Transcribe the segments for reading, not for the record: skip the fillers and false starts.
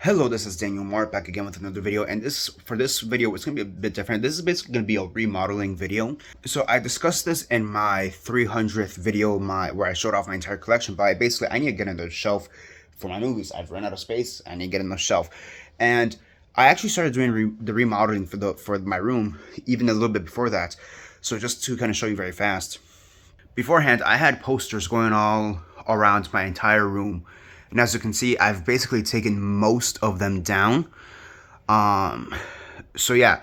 Hello, this is Daniel Mart back again with another video, and for this video it's gonna be a bit different. This is basically gonna be a remodeling video. So I discussed this in my 300th video, where I showed off my entire collection. But I need to get another shelf for my movies. I've run out of space. I need to get another shelf, and I actually started doing the remodeling for my room even a little bit before that. So just to kind of show you very fast. Beforehand, I had posters going all around my entire room. And as you can see, I've basically taken most of them down. So yeah,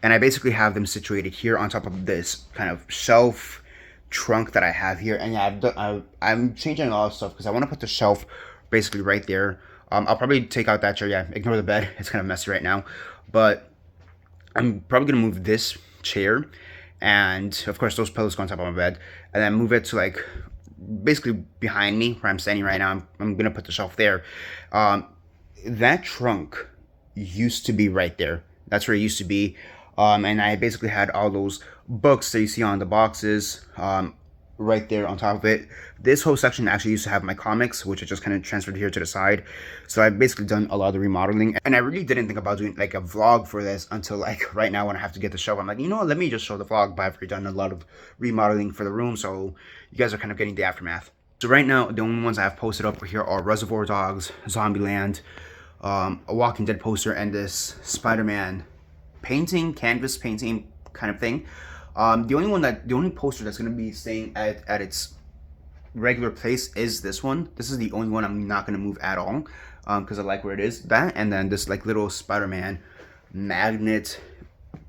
and I basically have them situated here on top of this kind of shelf trunk that I have here. And yeah, I'm changing a lot of stuff because I want to put the shelf basically right there. I'll probably take out that chair. Yeah, ignore the bed. It's kind of messy right now. But I'm probably going to move this chair and, of course, those pillows go on top of my bed. And then move it to, like, basically behind me where I'm standing right now. I'm gonna put the shelf there. That trunk used to be right there. That's where it used to be. And I basically had all those books that you see on the boxes right there on top of it. This whole section actually used to have my comics, which I just kind of transferred here to the side. So I've basically done a lot of the remodeling, and I really didn't think about doing like a vlog for this until like right now when I have to get the shelf. I'm like, you know what, let me just show the vlog, but I've already done a lot of remodeling for the room, so you guys are kind of getting the aftermath. So right now, the only ones I have posted up here are Reservoir Dogs, Zombieland, a Walking Dead poster, and this Spider-Man painting, canvas painting kind of thing. The only poster that's going to be staying at its regular place is this one. This is the only one I'm not going to move at all, because I like where it is. That, and then this like little Spider-Man magnet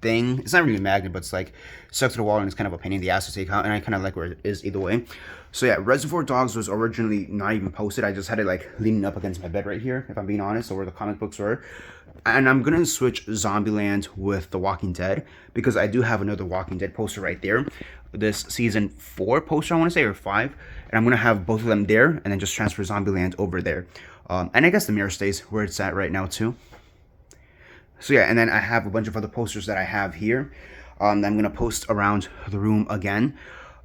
thing. It's not really a magnet, but it's like stuck to the wall, and it's kind of a pain in the ass to take out, and I kind of like where it is either way. So yeah, Reservoir Dogs was originally not even posted. I just had it like leaning up against my bed right here, if I'm being honest, or where the comic books were. And I'm gonna switch Zombieland with The Walking Dead, because I do have another Walking Dead poster right there. This season 4 poster, I want to say, or 5. And I'm gonna have both of them there, and then just transfer Zombieland over there. And I guess the mirror stays where it's at right now too. So yeah, and then I have a bunch of other posters that I have here that I'm gonna post around the room again.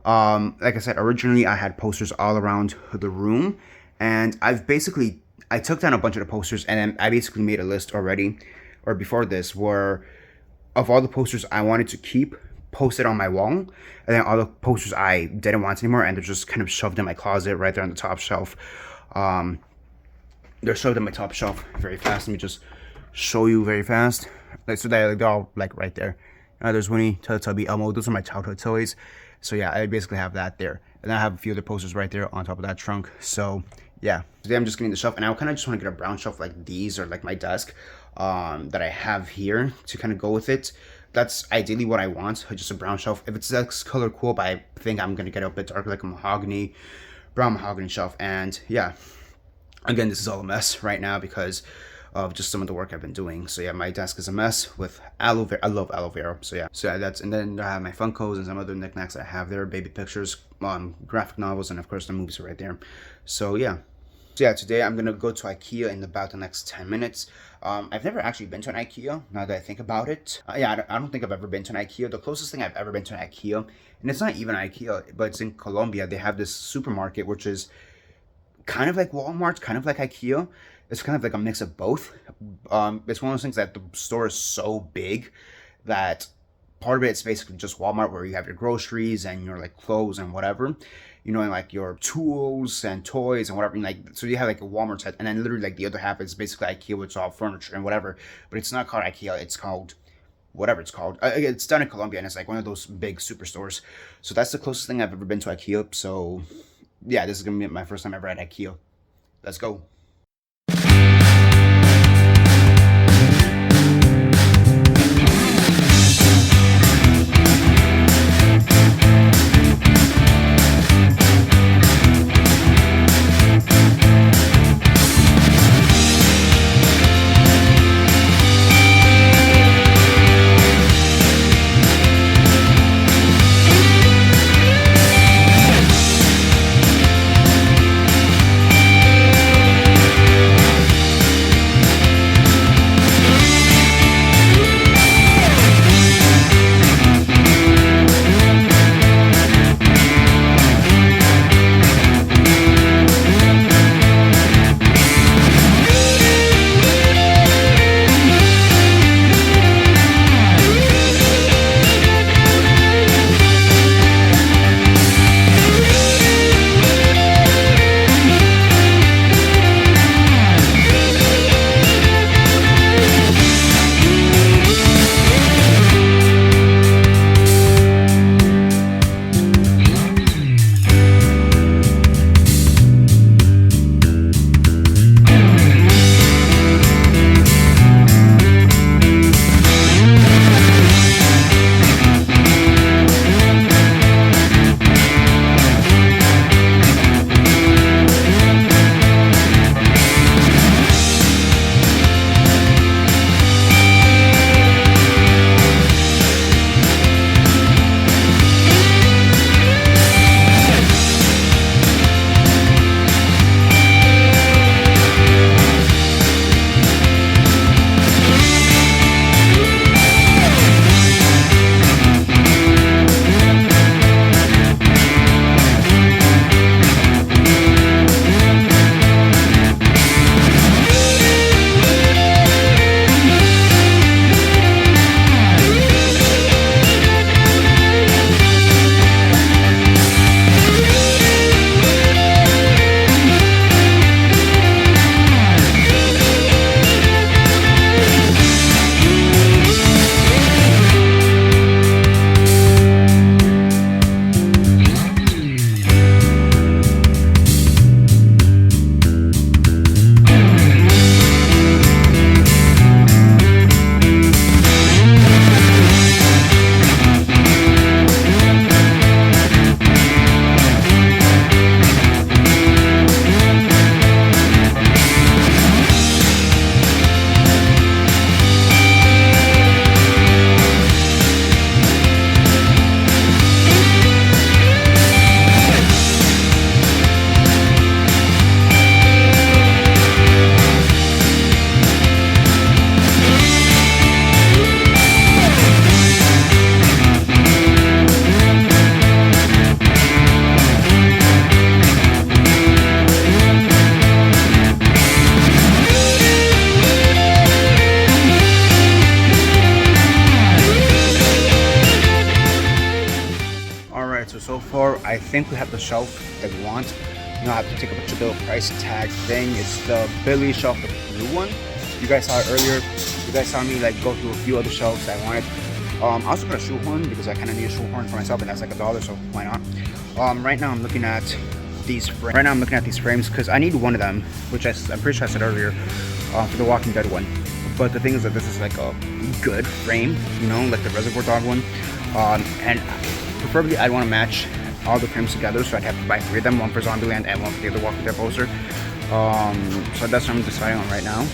Like I said, originally I had posters all around the room, and I took down a bunch of the posters, and then I basically made a list already, or before this, where of all the posters I wanted to keep posted on my wall, and then all the posters I didn't want anymore, and they're just kind of shoved in my closet right there on the top shelf. They're shoved in my top shelf very fast. Let me just show you very fast. Like, so they're all like right there. There's Winnie, Teletubby, Elmo. Those are my childhood toys. So yeah, I basically have that there, and then I have a few other posters right there on top of that trunk. So yeah, today I'm just getting the shelf, and I kind of just want to get a brown shelf like these, or like my desk that I have here to kind of go with it. That's ideally what I want, just a brown shelf. If it's this color, cool, but I think I'm gonna get a bit darker, like a mahogany, brown mahogany shelf. And yeah, again, this is all a mess right now because of just some of the work I've been doing. So yeah, my desk is a mess with aloe vera. I love aloe vera. So yeah, and then I have my Funkos and some other knickknacks I have there, baby pictures, graphic novels, and of course the movies are right there. So yeah. So yeah, today I'm gonna go to IKEA in about the next 10 minutes. I've never actually been to an IKEA, now that I think about it. Yeah, I don't think I've ever been to an IKEA. The closest thing I've ever been to an IKEA, and it's not even IKEA, but it's in Colombia. They have this supermarket, which is kind of like Walmart, kind of like IKEA. It's kind of like a mix of both. It's one of those things that the store is so big that part of it's basically just Walmart, where you have your groceries and your like clothes and whatever, you know, and like your tools and toys and whatever. And, like, so you have like a Walmart set, and then literally like the other half is basically IKEA, which is all furniture and whatever. But it's not called IKEA. It's called whatever it's called. It's done in Colombia, and it's like one of those big superstores. So that's the closest thing I've ever been to IKEA. So yeah, this is gonna be my first time ever at IKEA. Let's go. think we have the shelf that we want. You know, I have to take a bunch of little price tag thing. It's the Billy shelf, the blue one. You guys saw it earlier. You guys saw me like go through a few other shelves that I wanted. I also got a shoehorn because I kind of need a shoehorn for myself, and that's like $1, so why not? Right now I'm looking at these frames. Right now I'm looking at these frames because I need one of them, which I'm pretty sure I said earlier, for the Walking Dead one. But the thing is that this is like a good frame, you know, like the Reservoir Dog one. And preferably I'd want to match all the frames together, so I'd have to buy 3 of them, one for Zombieland and one for the other Walking Dead poster. So that's what I'm deciding on right now.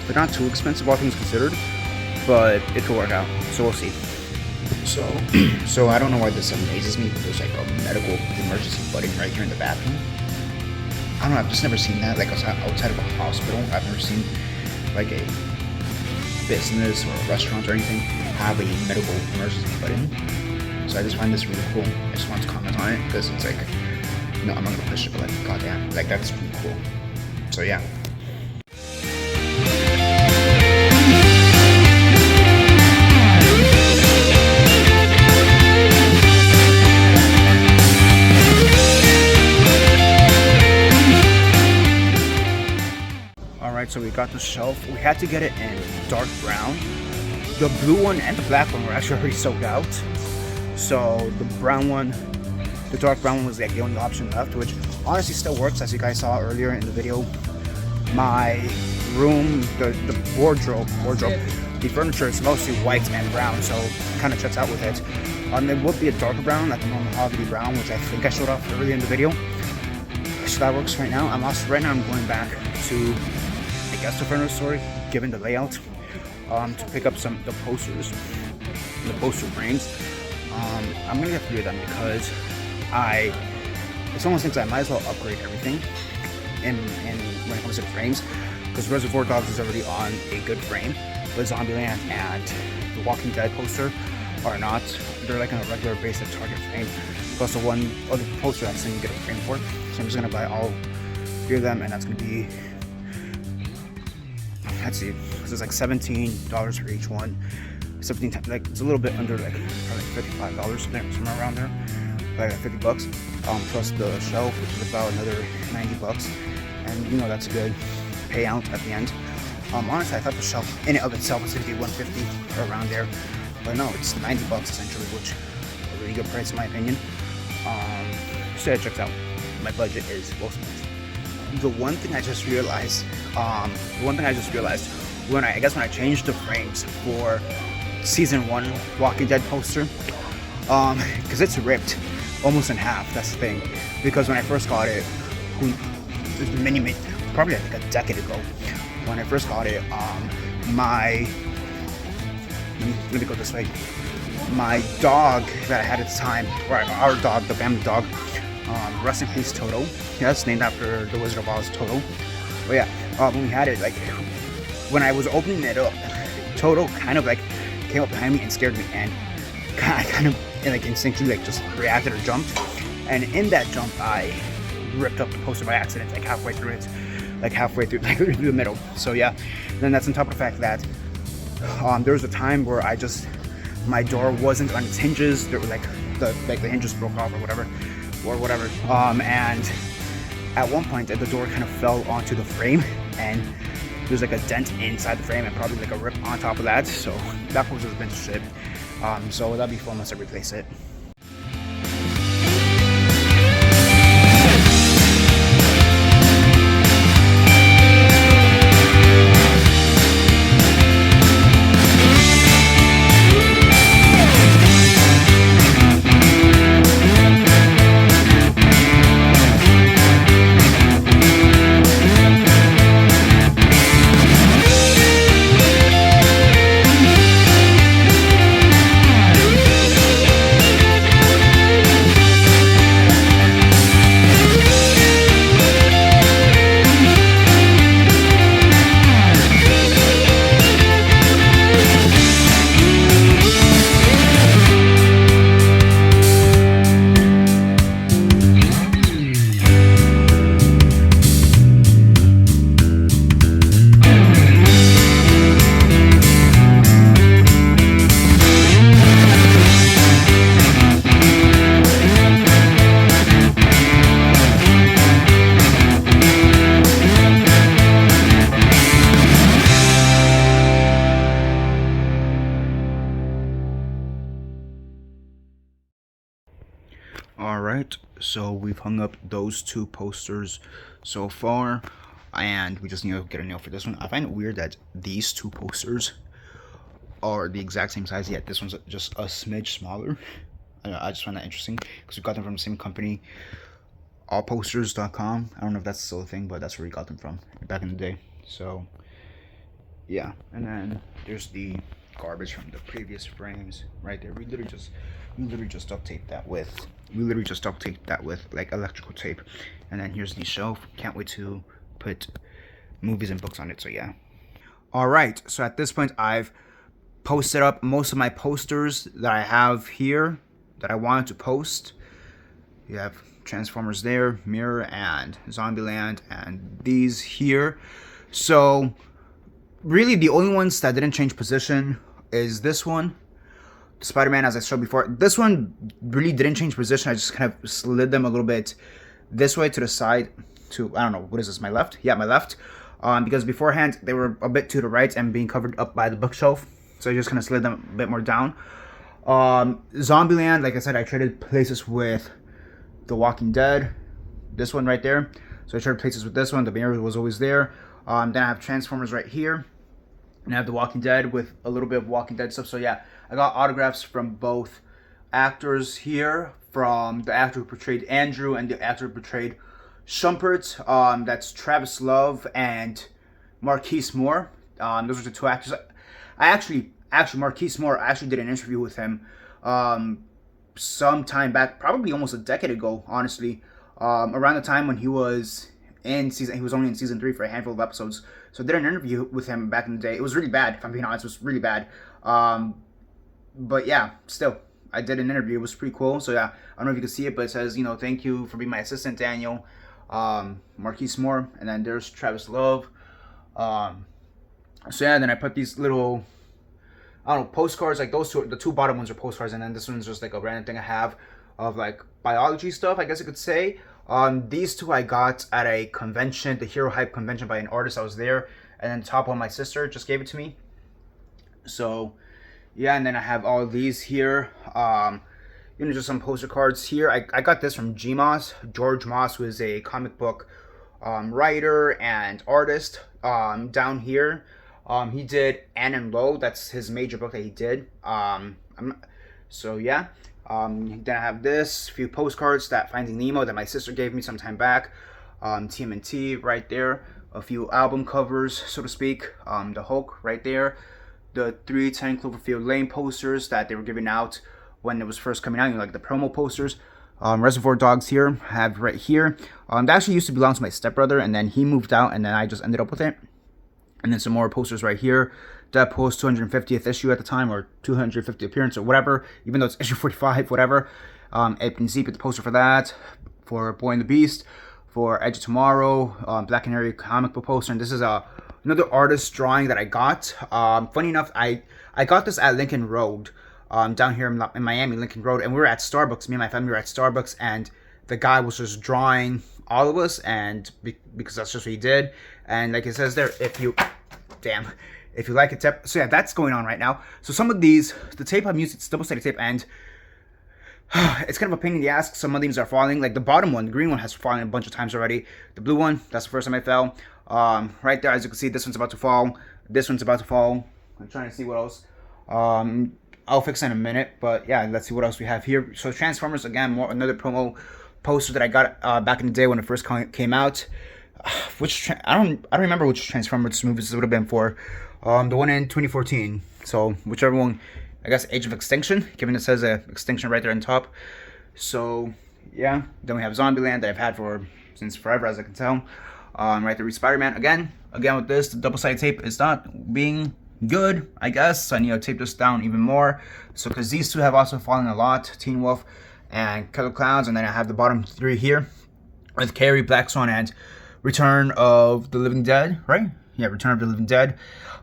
They're not too expensive, all things considered, but it could work out, so we'll see. So I don't know why this amazes me, but there's like a medical emergency button right here in the bathroom. I don't know, I've just never seen that, like outside of a hospital. I've never seen like a business or a restaurant or anything have a medical emergency button. So I just find this really cool. I just want to comment on it because it's like, no, I'm not gonna push it, but like, goddamn, like that's really cool. So yeah. Alright, so we got the shelf. We had to get it in dark brown. The blue one and the black one were actually already sold out. So the brown one, the dark brown one was like the only option left, which honestly still works, as you guys saw earlier in the video. My room, the wardrobe, the furniture is mostly white and brown, so it kind of checks out with it. It would be a darker brown, like a normal mahogany brown, which I think I showed off earlier in the video. So that works right now. I'm going back to, I guess, the furniture store, given the layout, to pick up the posters, the poster frames. I'm gonna get 3 of them because it's almost like I might as well upgrade everything in when it comes to the frames, because Reservoir Dogs is already on a good frame, but Zombieland and the Walking Dead poster are not. They're like on a regular basic Target frame, plus the one other poster I still need to get a frame for. So I'm just gonna buy all 3 of them, and that's gonna be, let's see, this is like $17 for each one. 17, like it's a little bit under, like probably $55, somewhere around there, like $50, plus the shelf, which is about another $90, and you know that's a good payout at the end. Honestly, I thought the shelf in and of itself was gonna be $150 or around there, but no, it's $90 essentially, which is a really good price in my opinion. So it checks out. My budget is well spent. The one thing I just realized when I changed the frames for season 1 Walking Dead poster, because it's ripped almost in half. That's the thing, because when I first got it, probably like a decade ago, when I first got it, let me go this way. My dog that I had at the time, or our dog, the family dog, rest in peace, Toto. Yeah, it's named after the Wizard of Oz, Toto. But yeah, when we had it, like when I was opening it up, Toto kind of like came up behind me and scared me, and I kind of like instinctively like just reacted or jumped, and in that jump I ripped up the poster by accident, like halfway through the middle. So yeah, then that's on top of the fact that there was a time where my door wasn't on its hinges. There were like the hinges broke off or whatever, and at one point the door kind of fell onto the frame, and there's like a dent inside the frame and probably like a rip on top of that. So that poster's been to shit. So that'll be fun once I replace it. So we've hung up those 2 posters so far, and we just need to get a nail for this one. I find it weird that these 2 posters are the exact same size, yet this one's just a smidge smaller. I just find that interesting because we got them from the same company, allposters.com. I don't know if that's still a thing, but that's where we got them from back in the day. So yeah, and then there's the garbage from the previous frames right there. We literally just duct taped that with like electrical tape. And then here's the shelf. Can't wait to put movies and books on it. So yeah. All right, so at this point I've posted up most of my posters that I have here that I wanted to post. You have Transformers there, Mirror, and Zombieland, and these here. So really the only ones that didn't change position is this one, Spider-Man, as I showed before. This one really didn't change position. I just kind of slid them a little bit this way to the side to, I don't know, what is this, my left? Yeah, my left. Because beforehand they were a bit to the right and being covered up by the bookshelf. So I just kind of slid them a bit more down. Zombieland, like I said, I traded places with The Walking Dead. This one right there. So I traded places with this one. The mirror was always there. Then I have Transformers right here. And I have The Walking Dead with a little bit of Walking Dead stuff. So yeah, I got autographs from both actors here. From the actor who portrayed Andrew and the actor who portrayed Shumpert. That's Travis Love and Marquise Moore. Those are the 2 actors. Actually, Marquise Moore, I actually did an interview with him some time back, probably almost a decade ago, honestly. Around the time when he was only in season 3 for a handful of episodes. So I did an interview with him back in the day. It was really bad, if I'm being honest. It was really bad. But yeah, still, I did an interview. It was pretty cool. So yeah, I don't know if you can see it, but it says, thank you for being my assistant, Daniel. Marquise Moore. And then there's Travis Love. So yeah, then I put these little, I don't know, postcards, like those 2, the 2 bottom ones are postcards, and then this one's just like a random thing I have of like biology stuff, I guess you could say. These 2 I got at a convention, the Hero Hype convention, by an artist. I was there, and then the top one my sister just gave it to me. So yeah, and then I have all of these here. Just some poster cards here. I got this from George Moss, who is a comic book writer and artist. Down here, he did Ann and Lo. That's his major book that he did. So yeah. Then I have this, few postcards that Finding Nemo that my sister gave me some time back. TMNT right there. A few album covers, so to speak. The Hulk right there. The 310 Cloverfield Lane posters that they were giving out when it was first coming out, like the promo posters. Reservoir Dogs here, I have right here. That actually used to belong to my stepbrother, and then he moved out, and then I just ended up with it. And then some more posters right here. Deadpool's 250th issue at the time, or 250th appearance, or whatever, even though it's issue 45, whatever. Ed Pinzip, the poster for that, for Boy and the Beast, for Edge of Tomorrow, Black Canary comic book poster, and this is another artist drawing that I got. Funny enough, I got this at Lincoln Road, down here in Miami, Lincoln Road, and we were at Starbucks. Me and my family were at Starbucks, and the guy was just drawing all of us, and because that's just what he did. And like it says there, if you like it, so yeah, that's going on right now. So some of these, the tape I'm using, it's double-sided tape, and it's kind of a pain in the ass. Some of these are falling. Like the bottom one, the green one, has fallen a bunch of times already. The blue one, that's the first time I fell. Right there, as you can see, this one's about to fall. This one's about to fall. I'm trying to see what else. I'll fix it in a minute, but yeah, let's see what else we have here. So Transformers, again, another promo poster that I got back in the day when it first came out. I don't remember which Transformers movies it would have been for. The one in 2014. So whichever one, I guess Age of Extinction, given it says Extinction right there on top. So yeah, then we have Zombieland that I've had since forever, as I can tell. Right there, Spider-Man again with this. The double-sided tape is not being good, I guess. So I need to tape this down even more. So because these 2 have also fallen a lot, Teen Wolf and Killer Clowns, and then I have the bottom 3 here with Carrie, Black Swan, and Return of the Living Dead, right? Yeah, Return of the Living Dead.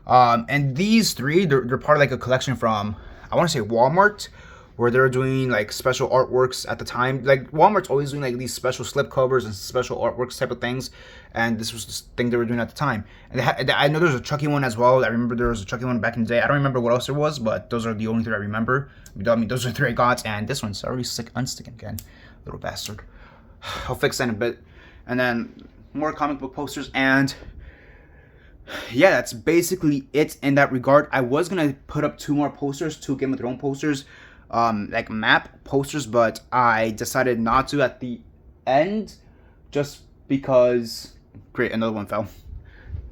And these 3, they're part of like a collection from, I want to say, Walmart, where they're doing like special artworks at the time. Like Walmart's always doing like these special slip covers and special artworks type of things, and this was the thing they were doing at the time. And I know there's a Chucky one as well. I remember there was a Chucky one back in the day. I don't remember what else there was, but those are the only 3 I remember. I mean, those are 3 I got, and this one's already unsticking again, little bastard. I'll fix that in a bit. And then more comic book posters, and yeah, that's basically it in that regard. I was gonna put up 2 more posters, 2 Game of Thrones posters, like map posters, but I decided not to at the end, just because. Great, another one fell.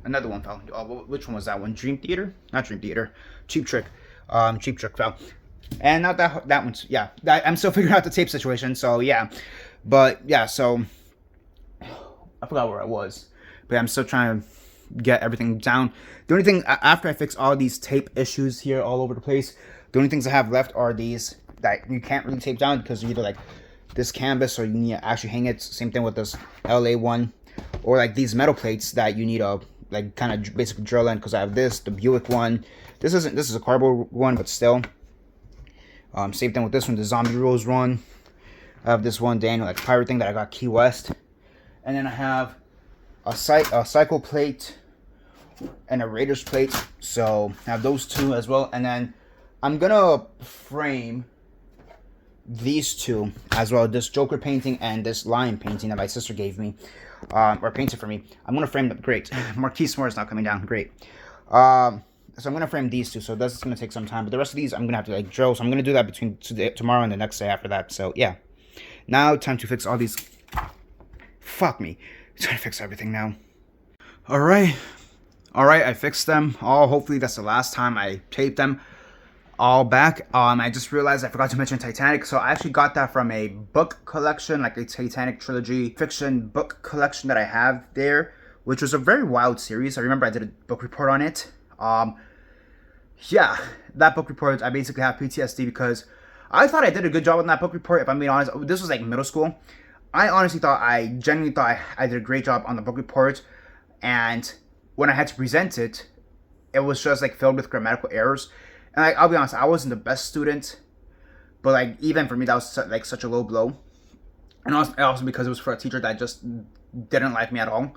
Another one fell. Oh, which one was that one? Dream Theater? Not Dream Theater. Cheap Trick. Cheap Trick fell. And not that one's, yeah. I'm still figuring out the tape situation, so yeah. But yeah, so I forgot where I was. But I'm still trying to get everything down. The only thing, after I fix all these tape issues here all over the place, the only things I have left are these that you can't really tape down because you either like this canvas or you need to actually hang it. Same thing with this LA one. Or like these metal plates that you need to like kind of basically drill in, because I have this, the Buick one. This is a cardboard one, but still. Same thing with this one, the Zombie Rose one. I have this one Daniel like pirate thing that I got Key West. And then I have a cycle plate and a Raiders plate. So I have those 2 as well. And then I'm gonna frame these 2 as well, this Joker painting and this lion painting that my sister gave me, or painted for me. I'm gonna frame them. Great. Marquise Moore is not coming down. Great. So I'm gonna frame these 2, so that's gonna take some time, but the rest of these I'm gonna have to like drill, so I'm gonna do that between tomorrow and the next day after that. So yeah, now time to fix all these. Fuck me, I'm trying to fix everything now. All right, I fixed them all. Hopefully that's the last time I tape them all back. I just realized I forgot to mention Titanic. So I actually got that from a book collection, like a Titanic trilogy fiction book collection that I have there, which was a very wild series. I remember I did a book report on it. Yeah, that book report, I basically have PTSD because I thought I did a good job on that book report. If I'm being honest, this was like middle school. I genuinely thought I did a great job on the book report, and when I had to present it, it was just like filled with grammatical errors. And like, I'll be honest, I wasn't the best student, but like even for me, that was like such a low blow. And also because it was for a teacher that just didn't like me at all.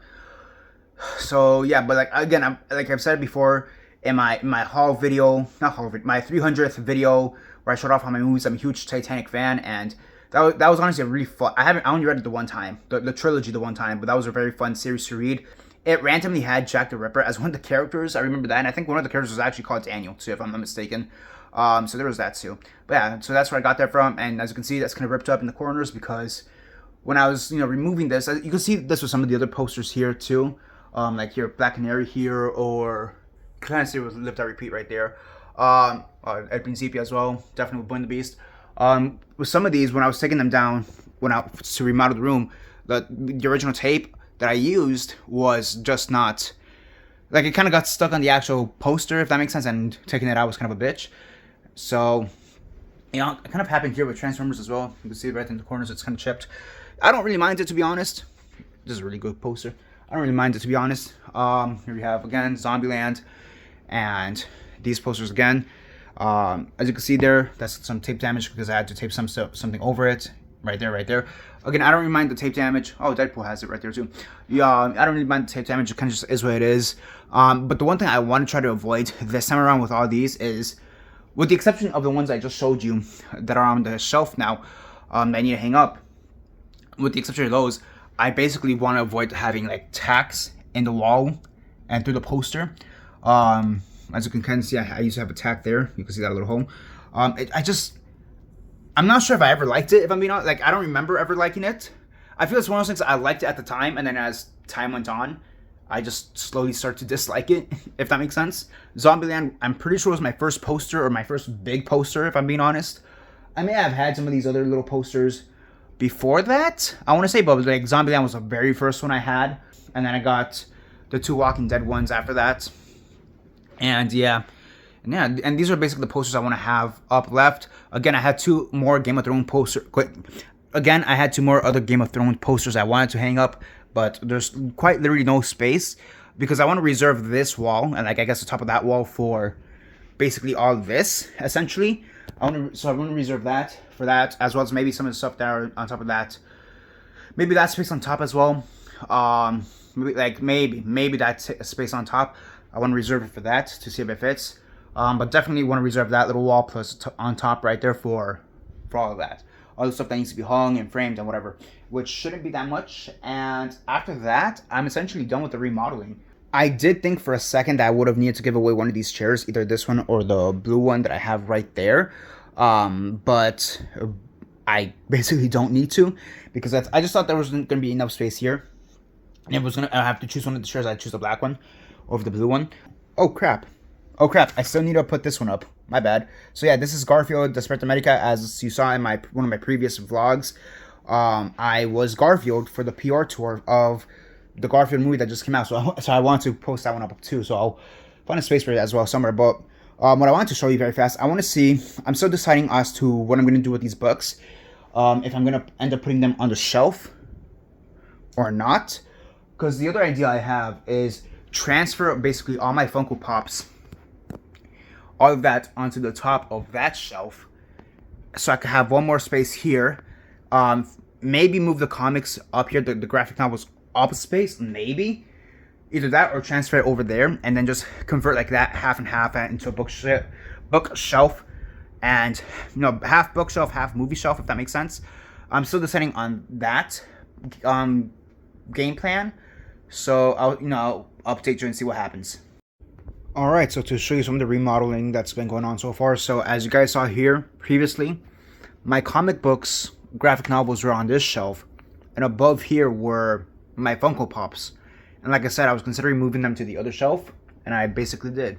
So yeah, but like again, like I've said before in my haul video, my 300th video where I showed off all my movies. I'm a huge Titanic fan, and that was honestly a really fun. I only read it the one time, the trilogy the one time, but that was a very fun series to read. It randomly had Jack the Ripper as one of the characters. I remember that, and I think one of the characters was actually called Daniel too, if I'm not mistaken. So there was that too. But yeah, so that's where I got that from, and as you can see, that's kind of ripped up in the corners because when I was removing this, you can see this with some of the other posters here too. Like here, Black Canary here, or kind of see it was Live That Repeat right there. Edwin Sepia as well, definitely Boy and the Beast. With some of these, when I was taking them down, to remodel the room, the original tape that I used was just not, like, it kind of got stuck on the actual poster, if that makes sense, and taking it out was kind of a bitch. So, it kind of happened here with Transformers as well. You can see it right in the corners, it's kind of chipped. I don't really mind it, to be honest. This is a really good poster. I don't really mind it, to be honest. Here we have, again, Zombieland, and these posters again. As you can see there, that's some tape damage because I had to tape something over it. Right there. Again, I don't really mind the tape damage. Oh, Deadpool has it right there too. Yeah, I don't really mind the tape damage. It kind of just is what it is. But the one thing I want to try to avoid this time around with all these is, with the exception of the ones I just showed you that are on the shelf now, that I need to hang up. With the exception of those, I basically want to avoid having like tacks in the wall and through the poster. As you can kind of see, I used to have a tack there. You can see that little hole. I'm not sure if I ever liked it, if I'm being honest. Like, I don't remember ever liking it. I feel it's one of those things I liked it at the time, and then as time went on, I just slowly started to dislike it, if that makes sense. Zombieland, I'm pretty sure was my first poster, or my first big poster, if I'm being honest. I may have had some of these other little posters before that, I want to say, but like Zombieland was the very first one I had, and then I got the 2 Walking Dead ones after that. And yeah, and these are basically the posters I want to have up left. Again, I had 2 more Game of Thrones posters. Again, I had 2 more other Game of Thrones posters I wanted to hang up, but there's quite literally no space because I want to reserve this wall and, like, I guess the top of that wall for basically all this, essentially. I want to reserve that for that, as well as maybe some of the stuff that are on top of that. Maybe that space on top as well. Maybe that space on top. I want to reserve it for that to see if it fits. But definitely want to reserve that little wall plus on top right there for all of that. all the stuff that needs to be hung and framed and whatever, which shouldn't be that much. And after that, I'm essentially done with the remodeling. I did think for a second that I would have needed to give away one of these chairs, either this one or the blue one that I have right there. But I basically don't need to, because I just thought there wasn't going to be enough space here. And I have to choose one of the chairs. I choose the black one over the blue one. Oh crap. I still need to put this one up. My bad. So yeah, this is Garfield Desperate Medica. As you saw in one of my previous vlogs, I was Garfield for the PR tour of the Garfield movie that just came out. So I want to post that one up too. So I'll find a space for it as well somewhere. But what I want to show you very fast, I want to see, I'm still deciding as to what I'm going to do with these books. If I'm going to end up putting them on the shelf or not. Because the other idea I have is transfer basically all my Funko Pops, all of that, onto the top of that shelf, so I could have one more space here. Maybe move the comics up here, the graphic novels up a space, maybe. Either that or transfer it over there, and then just convert like that, half and half, into a bookshelf, and half bookshelf, half movie shelf, if that makes sense. I'm still deciding on that game plan, so I'll update you and see what happens. Alright, so to show you some of the remodeling that's been going on so far. So as you guys saw here previously, my comic books, graphic novels were on this shelf, and above here were my Funko Pops. And like I said, I was considering moving them to the other shelf, and I basically did.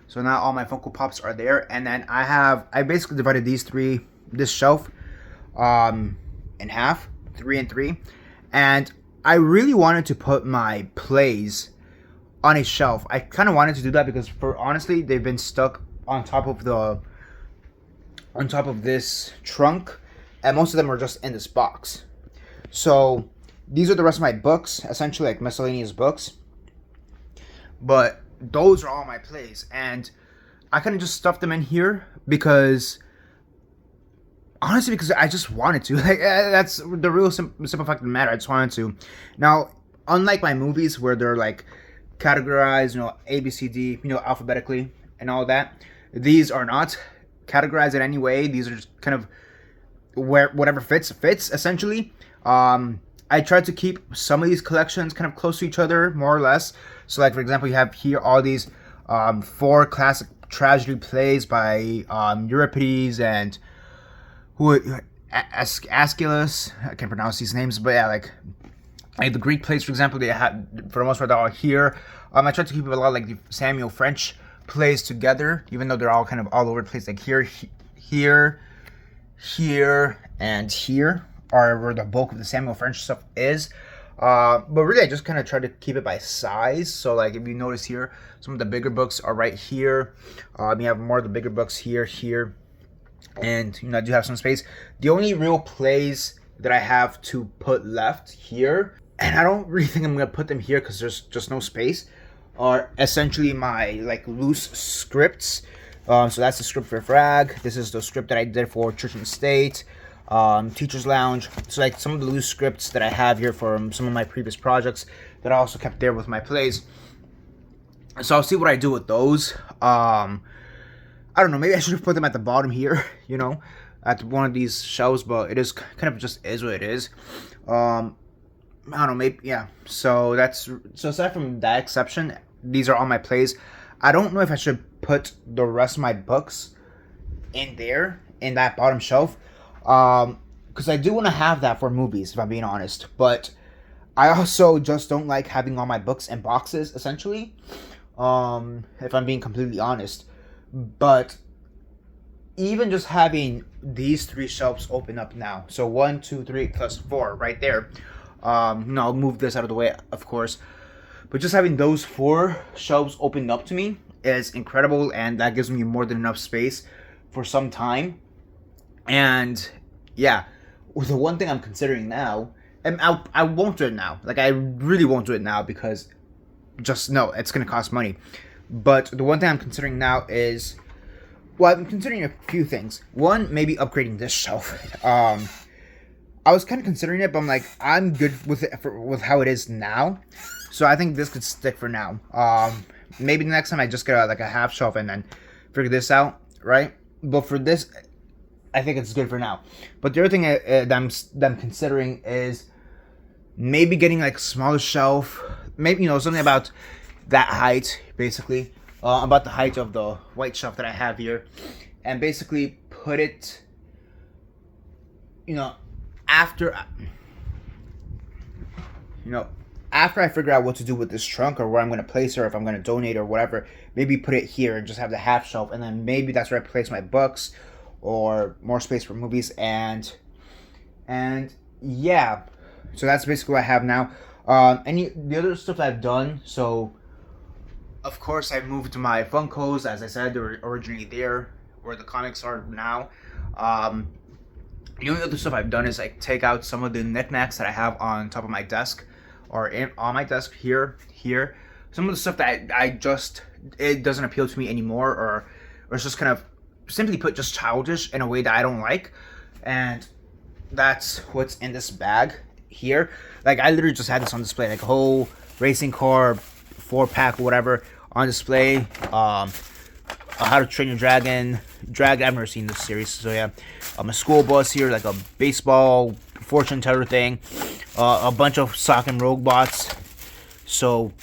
So now all my Funko Pops are there, and then I basically divided this shelf in half, 3 and 3, and I really wanted to put my plays on a shelf. I kind of wanted to do that because, honestly, they've been stuck on top of this trunk, and most of them are just in this box. So these are the rest of my books, essentially like miscellaneous books, but those are all my plays, and I kind of just stuffed them in here because I just wanted to. Like, that's the real simple fact of the matter. I just wanted to. Now, unlike my movies where they're like categorized, A, B, C, D, alphabetically and all that, these are not categorized in any way. These are just kind of where whatever fits, essentially. I tried to keep some of these collections kind of close to each other, more or less. So, like, for example, you have here all these 4 classic tragedy plays by Euripides and Aeschylus. I can't pronounce these names, but yeah, like the Greek plays, for example, they had, for the most part, they're all here. I tried to keep a lot of like the Samuel French plays together, even though they're all kind of all over the place. Like here, and here are where the bulk of the Samuel French stuff is. But really, I just kind of try to keep it by size. So, like, if you notice here, some of the bigger books are right here. You have more of the bigger books here, and I do have some space. The only real plays that I have to put left here, and I don't really think I'm gonna put them here because there's just no space, are essentially my like loose scripts. So that's the script for Frag. This is the script that I did for Church and State. Teacher's Lounge. So like some of the loose scripts that I have here from some of my previous projects that I also kept there with my plays. So I'll see what I do with those. I don't know, maybe I should have put them at the bottom here, at one of these shelves, but it is kind of just is what it is. I don't know, maybe, yeah. So aside from that exception, these are all my plays. I don't know if I should put the rest of my books in there, in that bottom shelf. Because I do want to have that for movies, if I'm being honest. But I also just don't like having all my books in boxes, essentially. If I'm being completely honest. But even just having these 3 shelves open up now. So 1, 2, 3 plus 4 right there. I'll move this out of the way, of course. But just having those 4 shelves opened up to me is incredible. And that gives me more than enough space for some time. And yeah, the one thing I'm considering now, and I won't do it now. Like, I really won't do it now because just no, it's going to cost money. But the one thing I'm considering now is, well, I'm considering a few things. One, maybe upgrading this shelf. I was kind of considering it, but I'm like, I'm good with it with how it is now. So I think this could stick for now. Maybe the next time I just get like a half shelf and then figure this out, right? But for this, I think it's good for now. But the other thing that I'm considering is maybe getting like a smaller shelf, maybe something about that height, basically, about the height of the white shelf that I have here, and basically put it, after after I figure out what to do with this trunk or where I'm going to place her, if I'm going to donate or whatever, maybe put it here and just have the half shelf, and then maybe that's where I place my books or more space for movies, and yeah, so that's basically what I have now. The other stuff I've done, so of course I moved to my Funkos. As I said, they were originally there where the comics are now. The only other stuff I've done is like take out some of the knickknacks that I have on top of my desk or on my desk here. Some of the stuff that it doesn't appeal to me anymore, or it's just kind of, simply put, just childish in a way that I don't like. And that's what's in this bag here. Like, I literally just had this on display, like a whole racing car 4-pack or whatever on display. How to Train Your Dragon. I've never seen this series, so yeah. A school bus here, like a baseball fortune teller thing. A bunch of sock and rogue bots. So,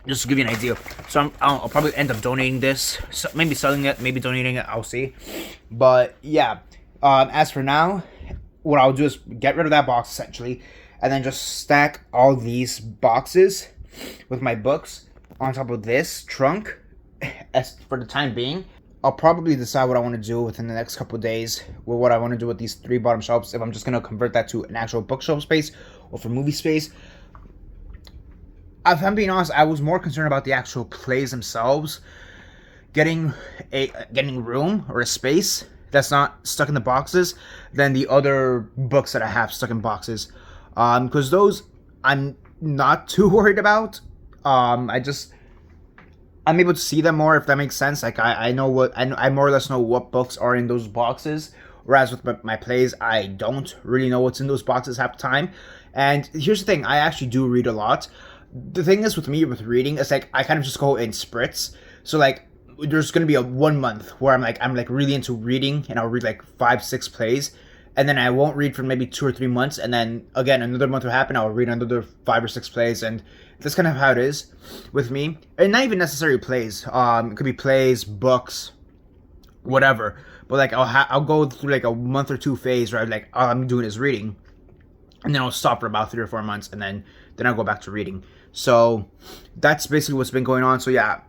just to give you an idea. So I'll probably end up donating this. So maybe selling it, maybe donating it, I'll see. But yeah, as for now, what I'll do is get rid of that box essentially, and then just stack all these boxes with my books on top of this trunk. As for the time being, I'll probably decide what I want to do within the next couple of days with what I want to do with these 3 bottom shelves. If I'm just going to convert that to an actual bookshelf space or for movie space. If I'm being honest, I was more concerned about the actual plays themselves, getting room or a space that's not stuck in the boxes, than the other books that I have stuck in boxes. Because those I'm not too worried about. I'm able to see them more, if that makes sense. Like, I more or less know what books are in those boxes. Whereas with my plays, I don't really know what's in those boxes half the time. And here's the thing, I actually do read a lot. The thing is with me with reading, it's like I kind of just go in spritz. So like, there's gonna be a 1 month where I'm really into reading, and I'll read like 5-6 plays, and then I won't read for maybe 2 or 3 months, and then again another month will happen, I'll read another 5 or 6 plays, and that's kind of how it is with me. And not even necessarily plays. It could be plays, books, whatever. But like I'll go through like a month or 2 phase where all I'm doing is reading, and then I'll stop for about 3 or 4 months, and then I'll go back to reading. So that's basically what's been going on. So yeah,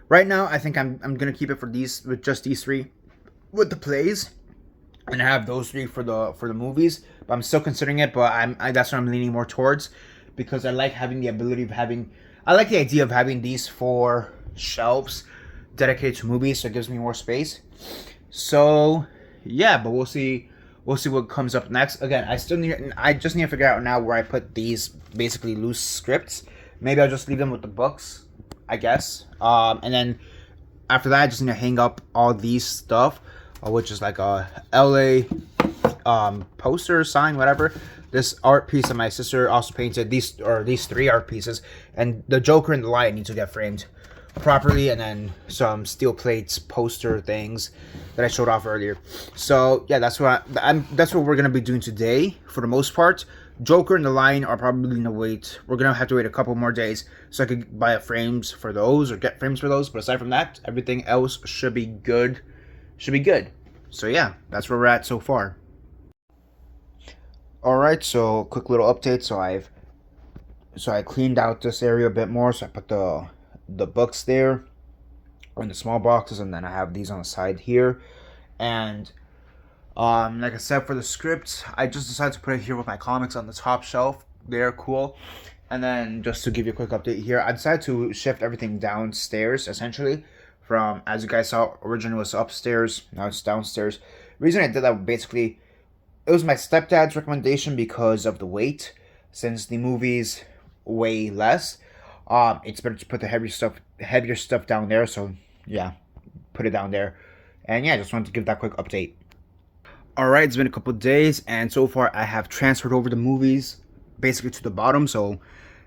right now I think I'm gonna keep it for just these 3 with the plays, and have those 3 for the movies. But I'm still considering it. But that's what I'm leaning more towards, because I like having the ability of I like the idea of having these 4 shelves dedicated to movies, so it gives me more space. So yeah, but we'll see what comes up next. Again, I just need to figure out now where I put these basically loose scripts. Maybe I'll just leave them with the books, I guess. And then after that, I just need to hang up all these stuff, which is like a LA poster, sign, whatever. This art piece that my sister also painted. These 3 art pieces, and the Joker and the Lion need to get framed properly, and then some steel plates, poster things that I showed off earlier. So yeah, that's what we're gonna be doing today for the most part. Joker and the Lion are probably gonna wait. We're gonna have to wait a couple more days so I could buy frames for those or get frames for those. But aside from that, everything else should be good. So yeah, that's where we're at so far. Alright, so quick little update. So I cleaned out this area a bit more. So I put the books there in the small boxes, and then I have these on the side here. And like I said, for the scripts, I just decided to put it here with my comics on the top shelf. They're cool. And then just to give you a quick update here, I decided to shift everything downstairs, essentially. From, as you guys saw, originally was upstairs, now it's downstairs. The reason I did that, basically, it was my stepdad's recommendation because of the weight. Since the movies weigh less, it's better to put the heavier stuff down there. So yeah, put it down there. And yeah, I just wanted to give that quick update. Alright, it's been a couple of days, and so far I have transferred over the movies basically to the bottom. So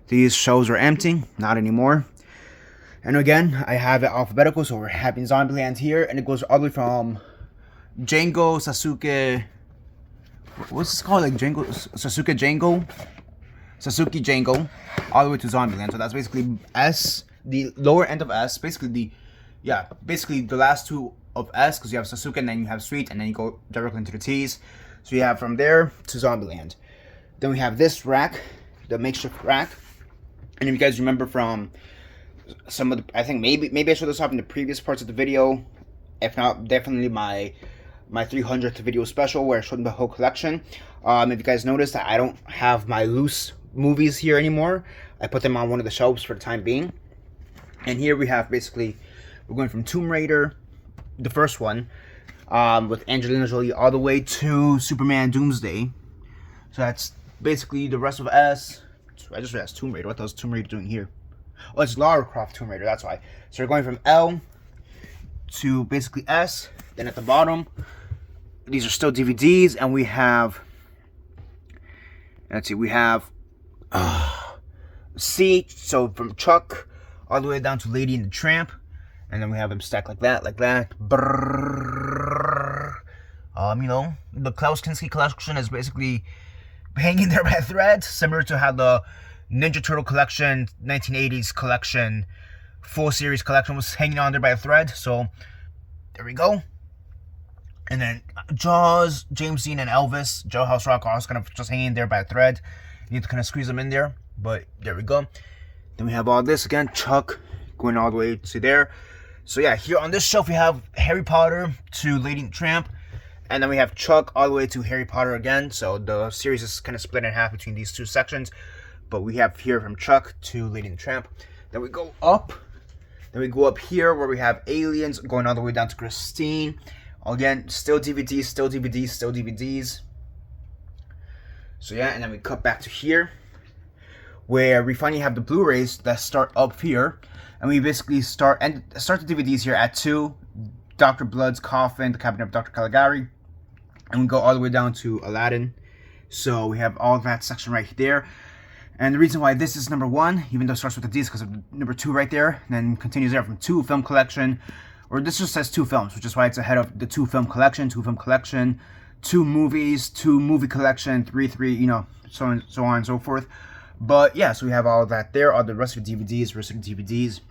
these shelves are empty, not anymore. And again, I have it alphabetical, so we're having Zombieland here, and it goes all the way from Django Sasuke. What's this called? Like Django Sasuke Django, all the way to Zombieland. So that's basically S, the lower end of S, basically the last two of S, because you have Sasuke and then you have Sweet, and then you go directly into the T's. So you have from there to Zombieland. Then we have this rack, the makeshift rack. And if you guys remember from some of the, I think maybe I showed this up in the previous parts of the video. If not, definitely my 300th video special where I showed the whole collection. If you guys noticed that I don't have my loose movies here anymore, I put them on one of the shelves for the time being. And here we have basically, we're going from Tomb Raider, the first one, with Angelina Jolie, all the way to Superman Doomsday. So that's basically the rest of S. I just realized Tomb Raider. What was Tomb Raider doing here? Oh, it's Lara Croft Tomb Raider, that's why. So we're going from L to basically S. Then at the bottom, these are still DVDs, and we have, let's see, we have C, so from Chuck all the way down to Lady and the Tramp, and then we have them stacked like that, Brrr. You know, the Klaus Kinski collection is basically hanging there by a thread, similar to how the Ninja Turtle collection, 1980s collection, full series collection was hanging on there by a thread. So there we go. And then Jaws, James Dean, and Elvis, Jailhouse Rock are also kind of just hanging there by a thread. You need to kind of squeeze them in there, but there we go. Then we have all this again, Chuck going all the way to there. So yeah, here on this shelf we have Harry Potter to Lady and the Tramp, and then we have Chuck all the way to Harry Potter again. So the series is kind of split in half between these two sections, but we have here from Chuck to Lady and the Tramp. Then we go up. Then we go up here where we have Aliens going all the way down to Christine. Again, still DVDs, still DVDs, still DVDs. So yeah, and then we cut back to here, where we finally have the Blu-rays that start up here, and we basically start the DVDs here at 2, Dr. Blood's Coffin, The Cabinet of Dr. Caligari, and we go all the way down to Aladdin. So we have all that section right there. And the reason why this is number 1, even though it starts with the D, is because of number 2 right there, and then continues there from 2 film collection, or this just says 2 films, which is why it's ahead of the 2 film collection, 2 movies, 2 movie collection, 3, you know, so on and so forth. But yeah, so we have all of that there, all the rest of the DVDs,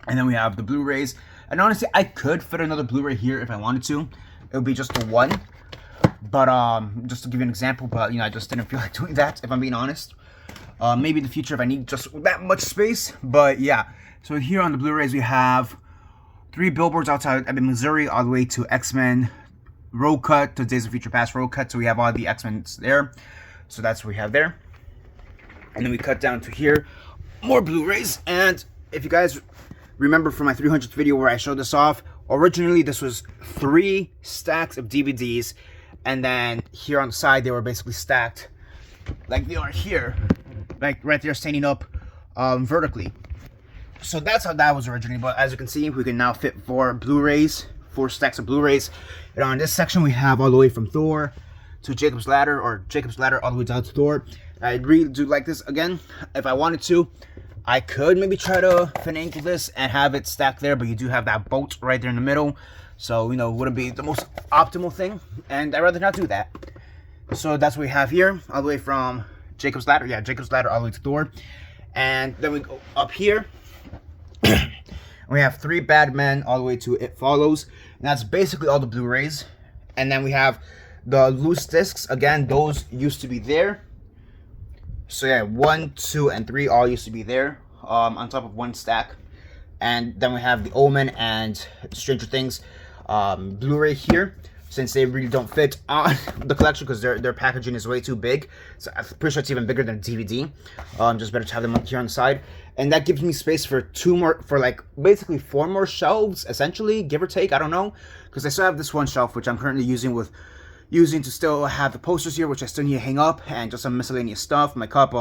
and then we have the Blu-rays. And honestly, I could fit another Blu-ray here if I wanted to. It would be just the one, but just to give you an example, but you know, I just didn't feel like doing that, if I'm being honest. Maybe in the future if I need just that much space, but yeah. So here on the Blu-rays we have 3 Billboards Outside Ebbing, Missouri, all the way to X-Men Road Cut, to Days of Future Past Road Cut. So we have all the X-Men there. So that's what we have there. And then we cut down to here, more Blu-rays. And if you guys remember from my 300th video where I showed this off, originally this was 3 stacks of DVDs, and then here on the side they were basically stacked like they are here, like right there standing up vertically. So that's how that was originally, but as you can see, we can now fit 4 Blu-rays, 4 stacks of Blu-rays. And on this section we have all the way from Thor to Jacob's Ladder, or Jacob's Ladder all the way down to Thor. I really do like this. Again, if I wanted to, I could maybe try to finagle this and have it stacked there, but you do have that bolt right there in the middle, so you know, wouldn't be the most optimal thing, and I'd rather not do that. So that's what we have here, all the way from Jacob's Ladder, yeah, Jacob's Ladder all the way to Thor. And then we go up here, we have 3 Bad Men all the way to It Follows, and that's basically all the Blu-rays. And then we have the loose discs, again, those used to be there. So yeah, 1, 2, and 3 all used to be there, on top of 1 stack. And then we have the Omen and Stranger Things Blu-ray here, since they really don't fit on the collection because their packaging is way too big. So I'm pretty sure it's even bigger than a DVD. Just better to have them up here on the side. And that gives me space for 2 more, for like basically 4 more shelves, essentially, give or take, I don't know. Because I still have this one shelf, which I'm currently using to still have the posters here, which I still need to hang up, and just some miscellaneous stuff, my cup,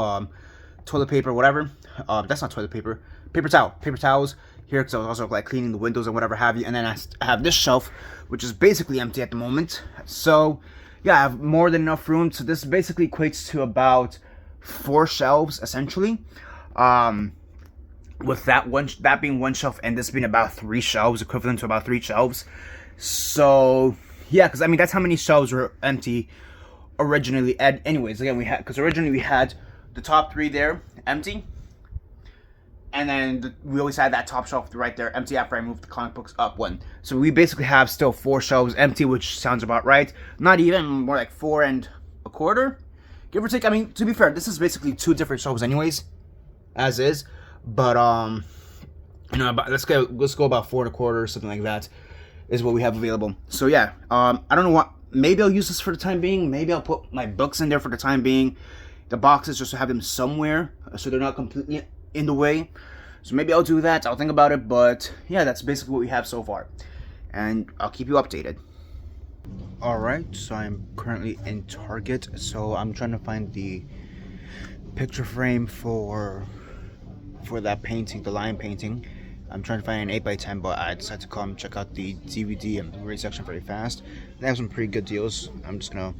toilet paper, whatever. That's not toilet paper, paper towels here, because I was also like cleaning the windows and whatever have you. And then I have this shelf, which is basically empty at the moment. So yeah, I have more than enough room. So this basically equates to about 4 shelves essentially, with that being 1 shelf and this being about 3 shelves, equivalent to about 3 shelves. So yeah, because I mean that's how many shelves were empty originally. And anyways, again, we had, because originally we had the top three there empty, and then we always had that top shelf right there empty after I moved the comic books up one. So we basically have still 4 shelves empty, which sounds about right. Not even, more like 4 1/4, give or take. I mean, to be fair, this is basically 2 different shelves anyways, as is. But you know, let's go about 4 1/4 or something like that is what we have available. So yeah, I don't know what. Maybe I'll use this for the time being. Maybe I'll put my books in there for the time being. The boxes, just to have them somewhere so they're not completely in the way. So maybe I'll do that. I'll think about it. But yeah, that's basically what we have so far, and I'll keep you updated. Alright, so I'm currently in Target. So I'm trying to find the picture frame for that painting, the lion painting. I'm trying to find an 8x10, but I decided to come check out the DVD and Blu-ray section very fast. They have some pretty good deals. I'm just gonna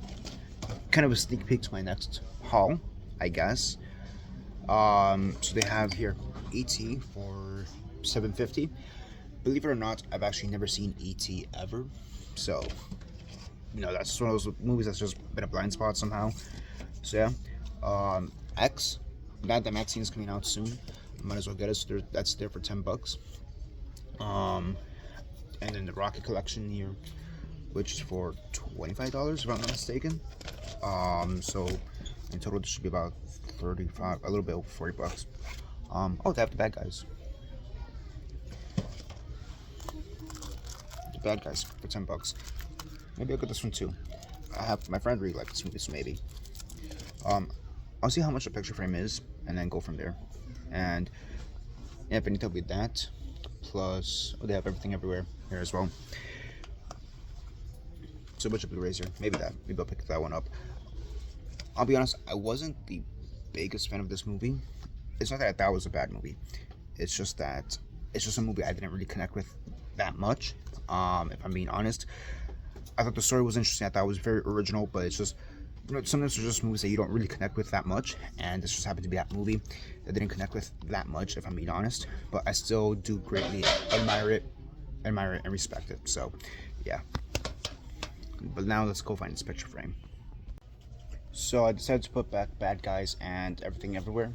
kind of a sneak peek to my next haul, I guess. So they have here E.T. for $7.50. Believe it or not, I've actually never seen E.T. ever. So, you know, that's one of those movies that's just been a blind spot somehow. So yeah, X. That the X is coming out soon. Might as well get it. So that's there for $10. And then the Rocket Collection here, which is for $25 if I'm not mistaken. So in total this should be about 35, a little bit over $40. Oh, they have the bad guys. The bad guys for $10. Maybe I'll get this one too. I have my friend really liked this movie, so maybe. I'll see how much the picture frame is and then go from there. And yeah, if anything, will be that. Plus, oh, they have everything everywhere here as well. So much of Blu-rays here. Maybe that. Maybe I'll pick that one up. I'll be honest, I wasn't the biggest fan of this movie. It's not that that was a bad movie. It's just that it's just a movie I didn't really connect with that much. If I'm being honest, I thought the story was interesting. I thought it was very original, but it's just, you know, sometimes there's just movies that you don't really connect with that much, and this just happened to be that movie that didn't connect with that much, if I'm being honest. But I still do greatly admire it and respect it. So, yeah. But now let's go find this picture frame. So I decided to put back Bad Guys and Everything Everywhere.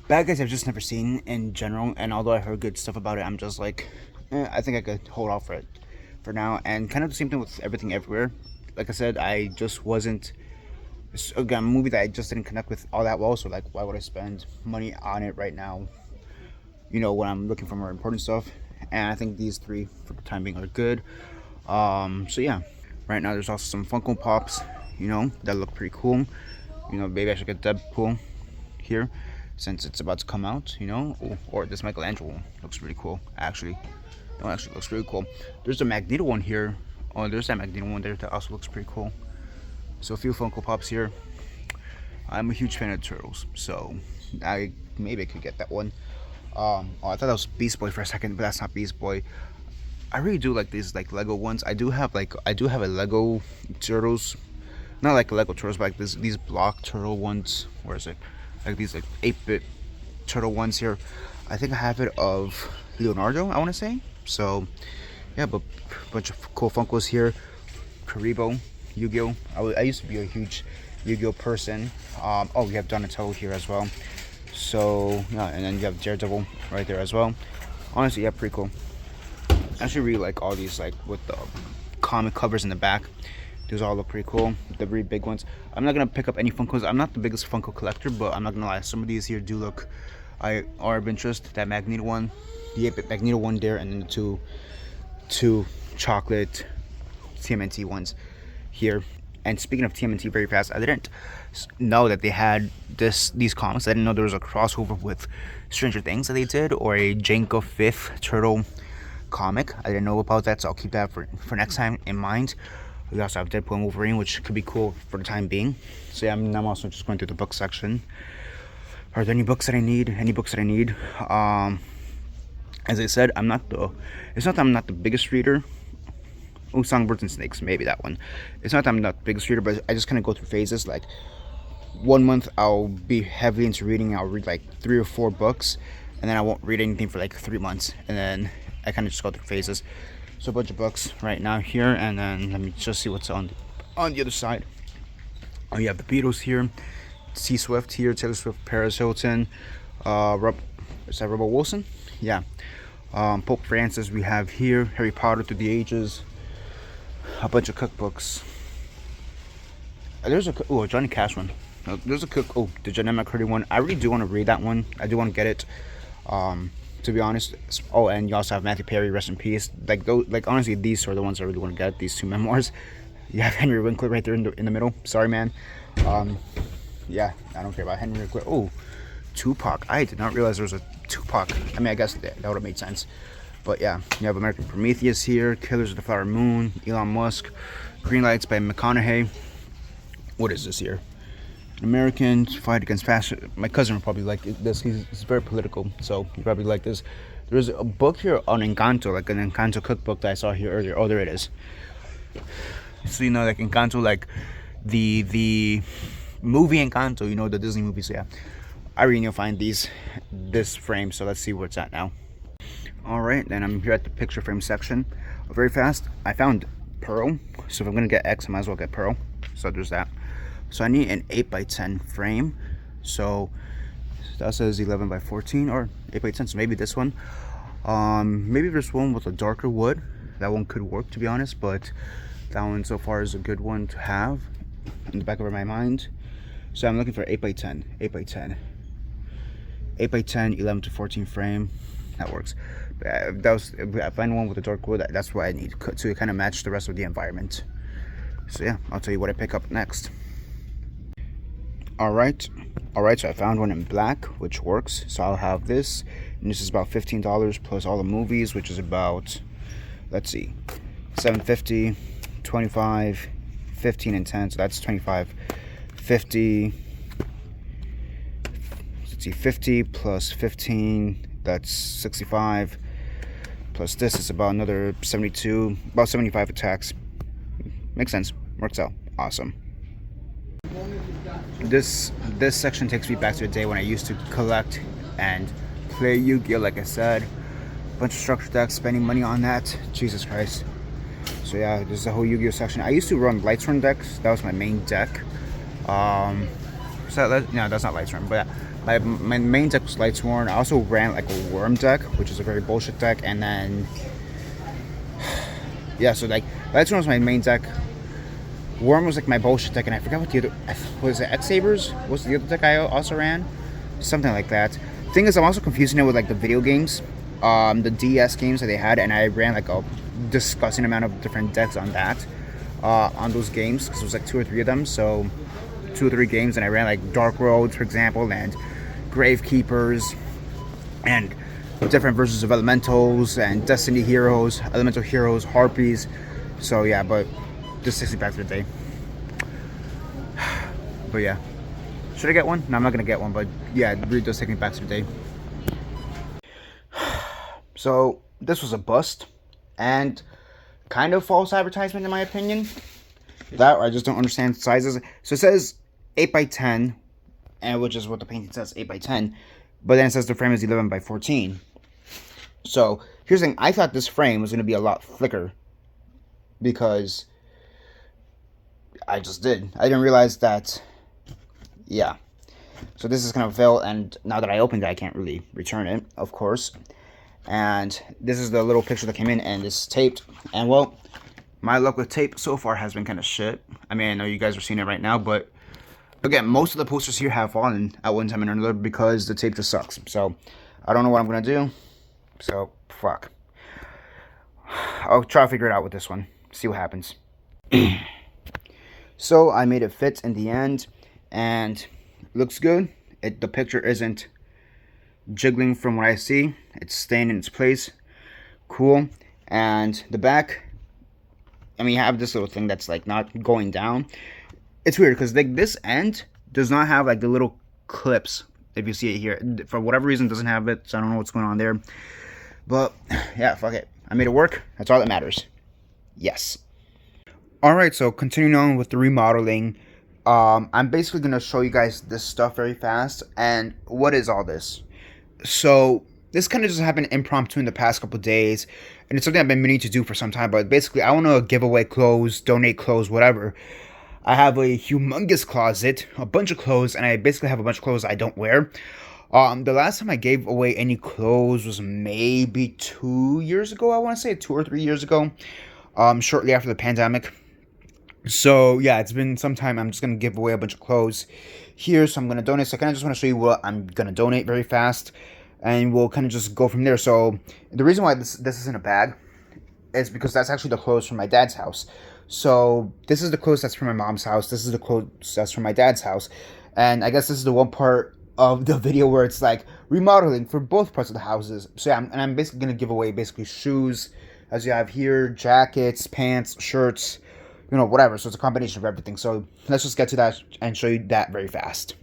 Bad Guys I've just never seen in general, and although I heard good stuff about it, I'm just like, I think I could hold off for it for now. And kind of the same thing with Everything Everywhere. Like I said, I just wasn't, again, a movie that I just didn't connect with all that well, so like, why would I spend money on it right now, you know, when I'm looking for more important stuff? And I think these 3 for the time being are good. So yeah, right now there's also some Funko Pops, you know, that look pretty cool. You know, maybe I should get Deadpool here since it's about to come out, you know. Or this Michelangelo looks really cool, actually. No, actually looks really cool. There's a Magneto one here. Oh, there's that Magneto one there that also looks pretty cool. So a few Funko Pops here. I'm a huge fan of Turtles, so maybe I could get that one. Oh, I thought that was Beast Boy for a second, but that's not Beast Boy. I really do like these like Lego ones. I do have a Lego Turtles, not like Lego Turtles, but like these block turtle ones. Where is it? Like these like 8-bit turtle ones here. I think I have it of Leonardo, I want to say. So yeah, but a bunch of cool Funkos here. Karibo, Yu-Gi-Oh! I used to be a huge Yu-Gi-Oh! Person. Oh, we have Donatello here as well. So yeah, and then you have Daredevil right there as well. Honestly, yeah, pretty cool. I actually really like all these, like with the comic covers in the back. These all look pretty cool. The really big ones. I'm not gonna pick up any Funkos. I'm not the biggest Funko collector, but I'm not gonna lie. Some of these here do look, are of interest. That Magneto one, the 8-bit Magneto one there, and then the two chocolate TMNT ones here. And speaking of TMNT, very fast, I didn't know that they had these comics. I didn't know there was a crossover with Stranger Things that they did, or a Janko 5th Turtle comic. I didn't know about that, so I'll keep that for next time in mind. We also have Deadpool and Wolverine, which could be cool for the time being. So yeah, I'm also just going through the book section. Are there any books that I need? As I said, it's not that I'm not the biggest reader. Oh, Songbirds and Snakes, maybe that one. It's not that I'm not the biggest reader, but I just kind of go through phases. Like, 1 month I'll be heavily into reading. I'll read like 3 or 4 books, and then I won't read anything for like 3 months, and then I kind of just go through phases. So a bunch of books right now here, and then let me just see what's on the other side. Oh, you have the Beatles here, T Swift here, Taylor Swift, Paris Hilton, is that Rebel Wilson? Yeah. Pope Francis we have here, Harry Potter Through the Ages, a bunch of cookbooks. There's a Johnny Cash one. There's a the Janelle McCurdy one. I really do want to read that one. I do want to get it. To be honest. Oh, and you also have Matthew Perry, rest in peace. Like those, like honestly, these are the ones I really want to get. These two memoirs. You have Henry Winkler right there in the middle. Sorry, man. Yeah, I don't care about Henry Winkler. Oh, Tupac. I did not realize there was a Tupac. I mean, I guess that would have made sense. But yeah, you have American Prometheus here, Killers of the Flower Moon, Elon Musk, Green Lights by McConaughey. What is this here? American Fight Against Fashion. My cousin would probably like this. He's very political, so he probably like this. There's a book here on Encanto, like an Encanto cookbook that I saw here earlier. Oh, there it is. So you know, like Encanto, like the movie Encanto. You know, the Disney movie. So yeah, I really need to find this frame. So let's see where it's at now. All right, then I'm here at the picture frame section. Very fast. I found Pearl. So if I'm gonna get X, I might as well get Pearl. So there's that. So I need an 8x10 frame. So that says 11x14 or 8x10. So maybe this one. Maybe there's one with a darker wood. That one could work, to be honest. But that one so far is a good one to have in the back of my mind. So I'm looking for 8x10, 8x10, 8x10, 11-14 frame. That works. If I find one with a dark wood, that's what I need to kind of match the rest of the environment. So yeah, I'll tell you what I pick up next. Alright, so I found one in black, which works. So I'll have this, and this is about $15 plus all the movies, which is about, let's see, $7.50, $25, $15 and 10, so that's $25, $50, let's see, 50 plus 15, that's $65, plus this is about another 72, about 75 for tax. Makes sense, works out, awesome. This section takes me back to the day when I used to collect and play Yu-Gi-Oh! Like I said, bunch of structure decks, spending money on that. Jesus Christ. So yeah, this is the whole Yu-Gi-Oh! Section. I used to run Lightsworn decks. That was my main deck. No, that's not Lightsworn, but yeah, my main deck was Lightsworn. I also ran like a Worm deck, which is a very bullshit deck, and then yeah, so like Lightsworn was my main deck. Worm was like my bullshit deck, and I forgot what the other was. It X-Sabers was the other deck I also ran, something like that. Thing is, I'm also confusing it with like the video games, the DS games that they had, and I ran like a disgusting amount of different decks on that, on those games, because it was like 2 or 3 of them. So 2 or 3 games, and I ran like Dark Roads, for example, and Grave Keepers, and different versions of Elementals and Destiny Heroes, Elemental Heroes, Harpies. So yeah, but just 60 back to the day. But yeah, should I get one? No, I'm not gonna get one, but yeah, it really does take me back to the day. So this was a bust and kind of false advertisement in my opinion. That or I just don't understand sizes. So it says 8x10, and which is what the painting says, 8x10, but then it says the frame is 11x14. So here's the thing, I thought this frame was gonna be a lot thicker because I just did. I didn't realize that. Yeah. So this is gonna fail, and now that I opened it, I can't really return it, of course. And this is the little picture that came in, and it's taped. And well, my luck with tape so far has been kind of shit. I mean, I know you guys are seeing it right now, but again, most of the posters here have fallen at one time or another because the tape just sucks. So I don't know what I'm gonna do. So fuck. I'll try to figure it out with this one. See what happens. So I made it fit in the end, and looks good. The picture isn't jiggling from what I see. It's staying in its place. Cool. And the back, I mean, you have this little thing that's like not going down. It's weird because like this end does not have like the little clips. If you see it here, for whatever reason, it doesn't have it. So I don't know what's going on there. But yeah, fuck it. I made it work. That's all that matters. Yes. Alright, so continuing on with the remodeling, I'm basically going to show you guys this stuff very fast. And what is all this? So this kind of just happened impromptu in the past couple of days, and it's something I've been meaning to do for some time. But basically, I want to give away clothes, donate clothes, whatever. I have a humongous closet, a bunch of clothes, and I basically have a bunch of clothes I don't wear. The last time I gave away any clothes was maybe 2 years ago. I want to say 2 or 3 years ago. Shortly after the pandemic. So yeah, it's been some time. I'm just gonna give away a bunch of clothes here, so I'm gonna donate. So I kind of just want to show you what I'm gonna donate very fast, and we'll kind of just go from there. So the reason why this is in a bag is because that's actually the clothes from my dad's house. So this is the clothes that's from my mom's house. This is the clothes that's from my dad's house, and I guess this is the one part of the video where it's like remodeling for both parts of the houses. So yeah, I'm basically gonna give away basically shoes, as you have here, jackets, pants, shirts, whatever. So it's a combination of everything. So let's just get to that and show you that very fast.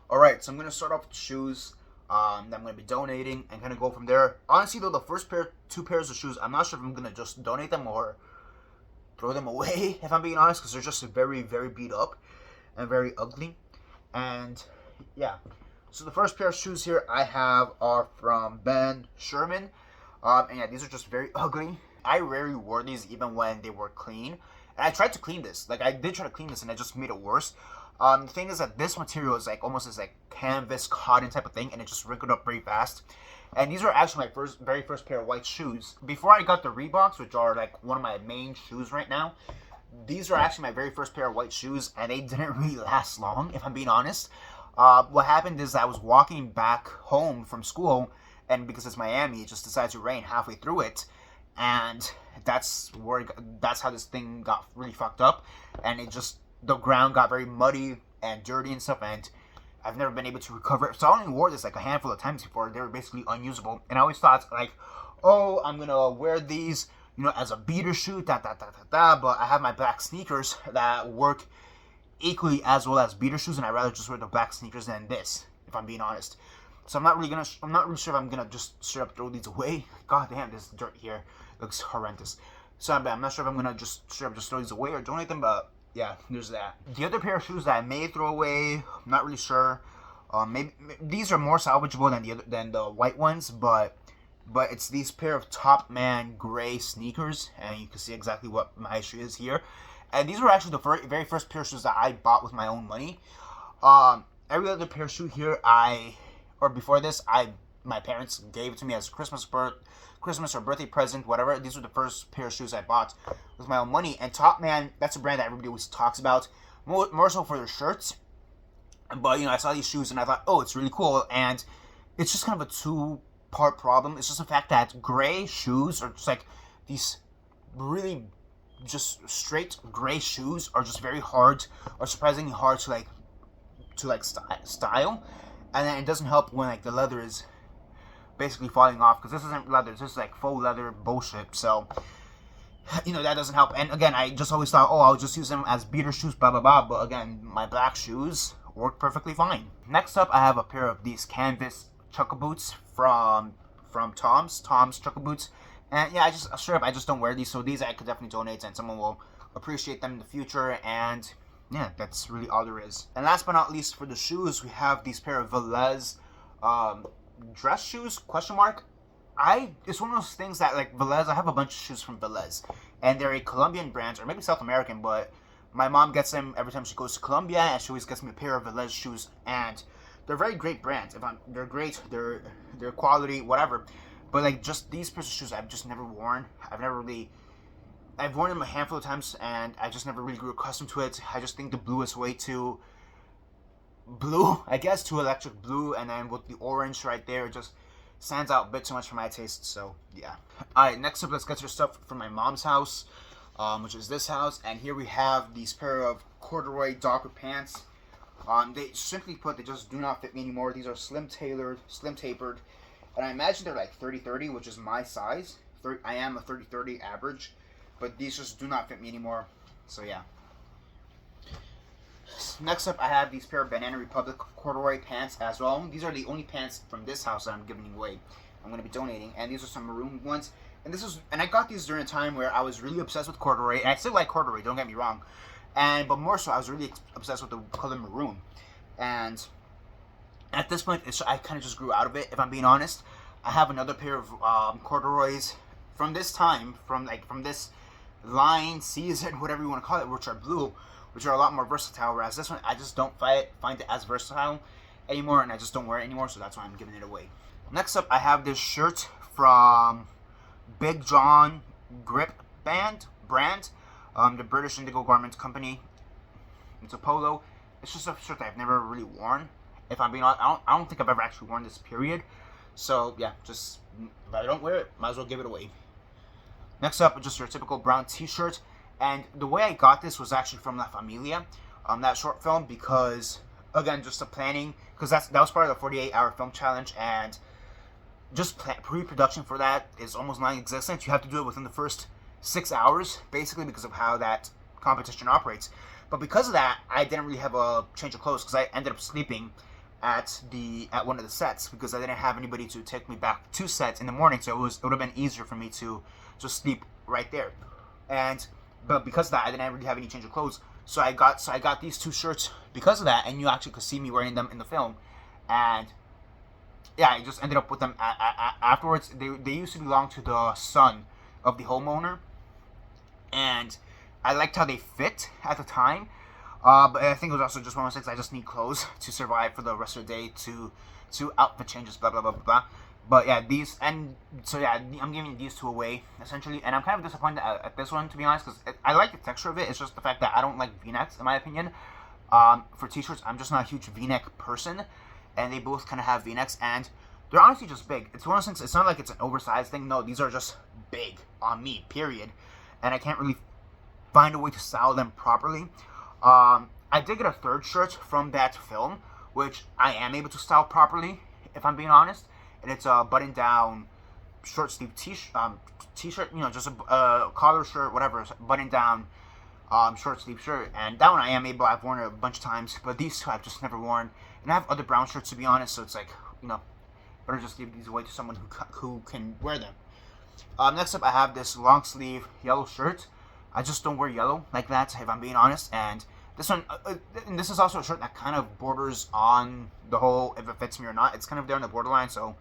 All right, so I'm gonna start off with shoes that I'm gonna be donating and kind of go from there. Honestly, though, the first two pairs of shoes, I'm not sure if I'm gonna just donate them or throw them away. If I'm being honest, because they're just very, very beat up and very ugly. And yeah, so the first pair of shoes here I have are from Ben Sherman, and yeah, these are just very ugly. I rarely wore these even when they were clean. And I tried to clean this. Like, I did try to clean this, and it just made it worse. The thing is that this material is like almost this like canvas, cotton type of thing, and it just wrinkled up very fast. And these are actually my very first pair of white shoes. Before I got the Reeboks, which are like one of my main shoes right now, these are actually my very first pair of white shoes, and they didn't really last long, if I'm being honest. What happened is I was walking back home from school, and because it's Miami, it just decided to rain halfway through it. And that's how this thing got really fucked up, and the ground got very muddy and dirty and stuff, and I've never been able to recover it. So I only wore this like a handful of times before they were basically unusable, and I always thought like, oh, I'm gonna wear these, as a beater shoe, but I have my black sneakers that work equally as well as beater shoes, and I'd rather just wear the black sneakers than this, if I'm being honest. So I'm not really sure if I'm gonna just straight up throw these away. God damn, this dirt here looks horrendous. So I'm not sure if I'm gonna just straight up just throw these away or donate them, but yeah, there's that. The other pair of shoes that I may throw away, I'm not really sure. Maybe these are more salvageable than the white ones, but it's these pair of Top Man gray sneakers, and you can see exactly what my issue is here. And these were actually the very first pair of shoes that I bought with my own money. Every other pair of shoe here, before this, my parents gave it to me as a Christmas or birthday present, whatever. These were the first pair of shoes I bought with my own money. And Top Man, that's a brand that everybody always talks about, more so for their shirts. But I saw these shoes and I thought, oh, it's really cool. And it's just kind of a two-part problem. It's just the fact that gray shoes are just like these really just straight gray shoes are just very hard, or surprisingly hard to style. And then it doesn't help when like the leather is basically falling off, because this isn't leather, this is like faux leather bullshit. So that doesn't help. And again, I just always thought, oh, I'll just use them as beater shoes, blah blah blah. But again, my black shoes work perfectly fine. Next up, I have a pair of these canvas chuckle boots from Tom's chuckle boots. And yeah, I just don't wear these, so these I could definitely donate, and someone will appreciate them in the future. And yeah, that's really all there is. And last but not least, for the shoes, we have these pair of Velez dress shoes, question mark. It's one of those things that, like, Velez, I have a bunch of shoes from Velez, and they're a Colombian brand, or maybe South American, but my mom gets them every time she goes to Colombia, and she always gets me a pair of Velez shoes, and they're very great brands. They're great, they're quality, whatever. But like, just these pairs of shoes I've just never worn. I've worn them a handful of times, and I just never really grew accustomed to it. I just think the blue is way too blue, I guess, too electric blue, and then with the orange right there, it just stands out a bit too much for my taste. So yeah. Alright, next up, let's get to stuff from my mom's house, which is this house. And here we have these pair of corduroy Docker pants. They simply put, they just do not fit me anymore. These are slim tapered, and I imagine they're like 30-30, which is my size. I am a 30-30 average, but these just do not fit me anymore. So yeah. Next up, I have these pair of Banana Republic corduroy pants as well. These are the only pants from this house that I'm giving away. I'm going to be donating, and these are some maroon ones. And I got these during a time where I was really obsessed with corduroy, and I still like corduroy, don't get me wrong. But more so, I was really obsessed with the color maroon. And at this point, I kind of just grew out of it, if I'm being honest. I have another pair of corduroys from this time, from this line, season, whatever you want to call it, which are blue, which are a lot more versatile. Whereas this one, I just don't find it as versatile anymore, and I just don't wear it anymore. So that's why I'm giving it away. Next up, I have this shirt from Big John Grip brand, the British Indigo Garment Company. It's a polo. It's just a shirt that I've never really worn. If I'm being honest, I don't think I've ever actually worn this, period. So yeah, just if I don't wear it, might as well give it away. Next up, just your typical brown t-shirt. And the way I got this was actually from La Familia, that short film, because again, just the planning, because that was part of the 48-hour film challenge, and just pre-production for that is almost non-existent. You have to do it within the first 6 hours, basically, because of how that competition operates. But because of that, I didn't really have a change of clothes, because I ended up sleeping at one of the sets, because I didn't have anybody to take me back to sets in the morning. So it would have been easier for me to just sleep right there. But because of that, I didn't really have any change of clothes. So I got these two shirts because of that, and you actually could see me wearing them in the film. And yeah, I just ended up with them afterwards. They used to belong to the son of the homeowner, and I liked how they fit at the time. But I think it was also just one of those things. I just need clothes to survive for the rest of the day, to outfit changes, blah blah blah blah blah. But yeah, I'm giving these two away essentially, and I'm kind of disappointed at this one, to be honest, because I like the texture of it. It's just the fact that I don't like V-necks, in my opinion. For t-shirts, I'm just not a huge V-neck person, and they both kind of have V-necks, and they're honestly just big. It's one of those things. It's not like it's an oversized thing. No, these are just big on me, period. And I can't really find a way to style them properly. I did get a third shirt from that film, which I am able to style properly, if I'm being honest. And it's a button-down short sleeve t-shirt, just a collar shirt, whatever, button-down short sleeve shirt. And that one I am able. I've worn it a bunch of times, but these two I've just never worn. And I have other brown shirts, to be honest. So it's like, better just give these away to someone who can wear them. Next up, I have this long sleeve yellow shirt. I just don't wear yellow like that, if I'm being honest. And this one, and this is also a shirt that kind of borders on the whole if it fits me or not. It's kind of there on the borderline, so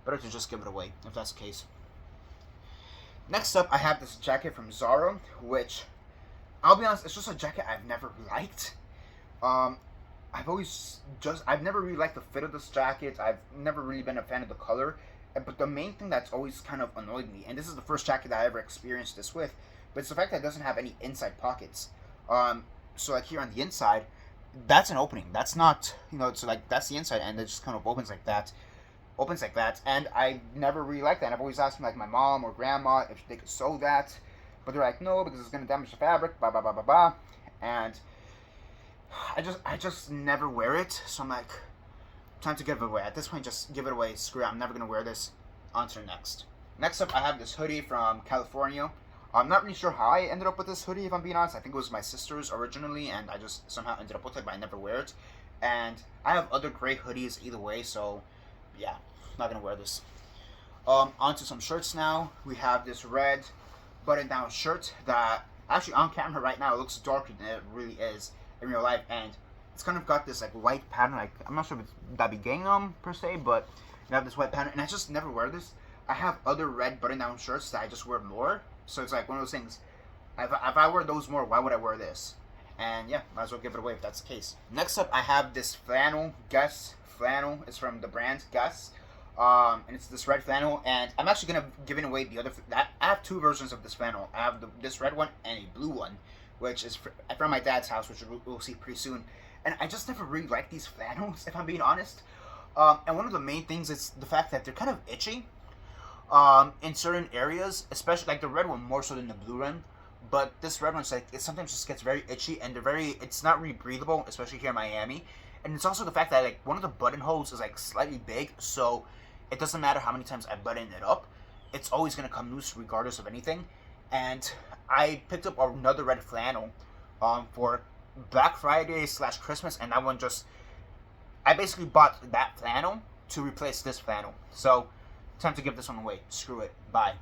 better to just give it away if that's the case. Next up, I have this jacket from Zara, which, I'll be honest, it's just a jacket I've never liked. I've never really liked the fit of this jacket. I've never really been a fan of the color. But the main thing that's always kind of annoyed me, and this is the first jacket that I ever experienced this with, but it's the fact that it doesn't have any inside pockets. So like here on the inside, that's an opening. That's not, so like that's the inside, and it just kind of opens like that. And I never really liked that. And I've always asked like my mom or grandma if they could sew that, but they're like, no, because it's gonna damage the fabric, blah blah blah blah blah. And I just never wear it. So I'm like, time to give it away. At this point, just give it away. Screw it. I'm never gonna wear this. On to the next. Next up, I have this hoodie from California. I'm not really sure how I ended up with this hoodie, if I'm being honest. I think it was my sister's originally, and I just somehow ended up with it, but I never wear it. And I have other gray hoodies either way, so yeah, not gonna wear this. Onto some shirts now. We have this red button-down shirt that actually on camera right now it looks darker than it really is in real life, and it's kind of got this like white pattern. Like, I'm not sure if it's that be gingham per se, but you have this white pattern, and I just never wear this. I have other red button-down shirts that I just wear more, so it's like one of those things. If I wear those more, why would I wear this? And yeah, might as well give it away if that's the case. Next up, I have this flannel, Guess flannel. It's from the brand Guess, and it's this red flannel. And I'm actually gonna give it away the other. I have two versions of this flannel. I have this red one and a blue one, which is from my dad's house, which we'll see pretty soon. And I just never really liked these flannels, if I'm being honest. And one of the main things is the fact that they're kind of itchy in certain areas, especially like the red one more so than the blue one. But this red one's like, it sometimes just gets very itchy, and it's not really breathable, especially here in Miami. And it's also the fact that like one of the buttonholes is like slightly big, so it doesn't matter how many times I button it up, it's always gonna come loose regardless of anything. And I picked up another red flannel for Black Friday / Christmas, and that one I basically bought that flannel to replace this flannel. So time to give this one away. Screw it. Bye.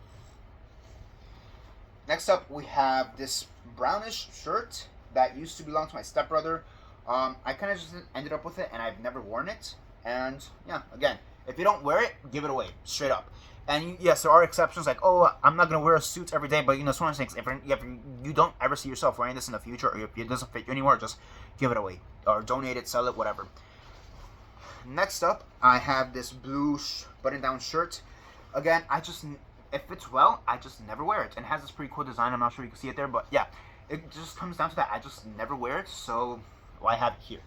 Next up, we have this brownish shirt that used to belong to my stepbrother. I kind of just ended up with it, and I've never worn it. And yeah, again, If you don't wear it, give it away straight up. And yes, there are exceptions like, oh, I'm not gonna wear a suit every day, but it's one of those things. If you don't ever see yourself wearing this in the future, or if it doesn't fit you anymore, just give it away or donate it, sell it, whatever. Next up, I have this blue button-down shirt. Again, it fits well. I just never wear it, and it has this pretty cool design. I'm not sure you can see it there, but yeah, it just comes down to that. I just never wear it, so I have it here.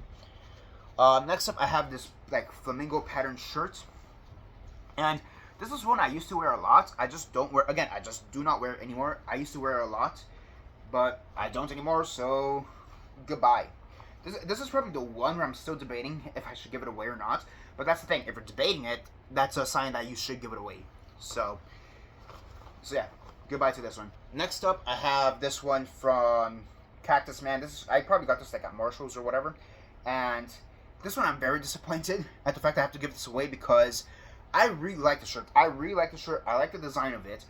Next up, I have this like flamingo pattern shirt, and this is one I used to wear a lot. I just don't wear. Again, I just do not wear it anymore. I used to wear it a lot, but I don't anymore. So goodbye. This is probably the one where I'm still debating if I should give it away or not. But that's the thing. If you're debating it, that's a sign that you should give it away. So yeah, goodbye to this one. Next up, I have this one from Cactus Man. I probably got this like at Marshalls or whatever, and this one I'm very disappointed at the fact I have to give this away because I really like the shirt. I like the design of it.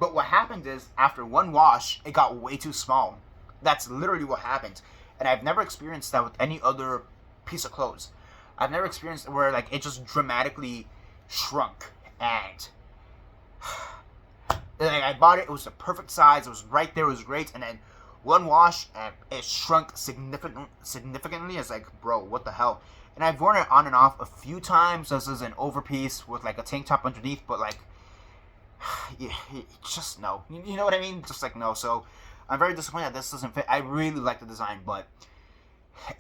But what happened is after one wash, it got way too small. That's literally what happened. And I've never experienced that with any other piece of clothes. I've never experienced where like it just dramatically shrunk. And like, I bought it. It was the perfect size. It was right there. It was great. And then one wash, and it shrunk significantly. It's like, bro, what the hell? And I've worn it on and off a few times. This is an overpiece with like a tank top underneath. But like, just no. You know what I mean? Just like no. So I'm very disappointed that this doesn't fit. I really like the design, but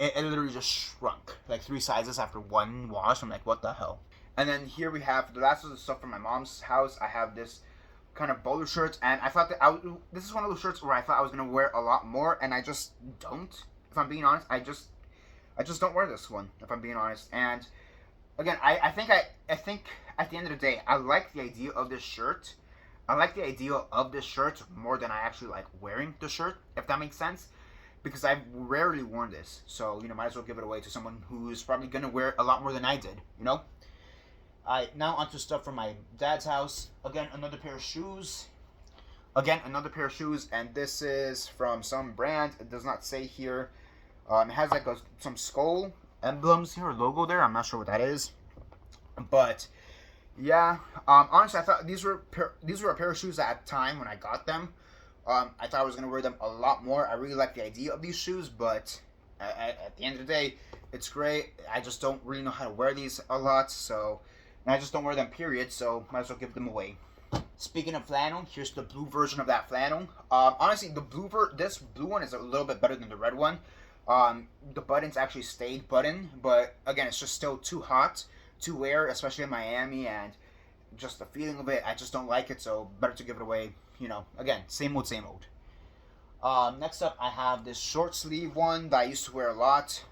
it literally just shrunk like 3 sizes after one wash. I'm like, what the hell? And then here we have the last of the stuff from my mom's house. I have this kind of bowler shirt, and I thought that this is one of those shirts where I thought I was gonna wear a lot more, and I just don't. If I'm being honest, I just don't wear this one. If I'm being honest, and again, I think at the end of the day, I like the idea of this shirt. I like the idea of this shirt more than I actually like wearing the shirt, if that makes sense. Because I've rarely worn this. So, might as well give it away to someone who's probably going to wear it a lot more than I did, now onto stuff from my dad's house. Again, another pair of shoes. And this is from some brand. It does not say here. It has like some skull emblems here, or logo there. I'm not sure what that is. But yeah, honestly, I thought these were a pair of shoes at the time when I got them. I thought I was gonna wear them a lot more. I really like the idea of these shoes, but at the end of the day, it's great. I just don't really know how to wear these a lot, and I just don't wear them. Period. So might as well give them away. Speaking of flannel, here's the blue version of that flannel. Honestly, this blue one is a little bit better than the red one. The buttons actually stayed button, but again, it's just still too hot to wear, especially in Miami, and just the feeling of it, I just don't like it, so better to give it away. Again, same old, same old. Next up, I have this short sleeve one that I used to wear a lot,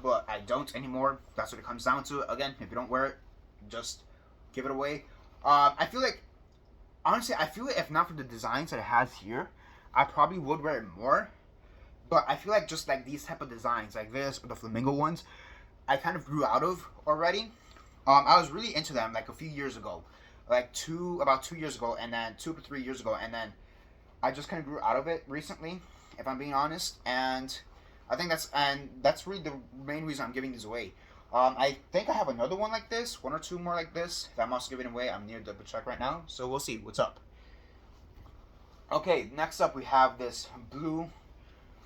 but I don't anymore. That's what it comes down to. Again, if you don't wear it, just give it away. I feel like if not for the designs that it has here, I probably would wear it more. But I feel like just like these type of designs, like this, or the flamingo ones, I kind of grew out of already. I was really into them like a few years ago, about 2 years ago, and then 2 to 3 years ago, and then I just kind of grew out of it recently, if I'm being honest. And I think that's really the main reason I'm giving these away. I think I have another one like this, 1 or 2 more like this that I'm also giving away. I'm near double check right now, so we'll see what's up. Okay, next up we have this blue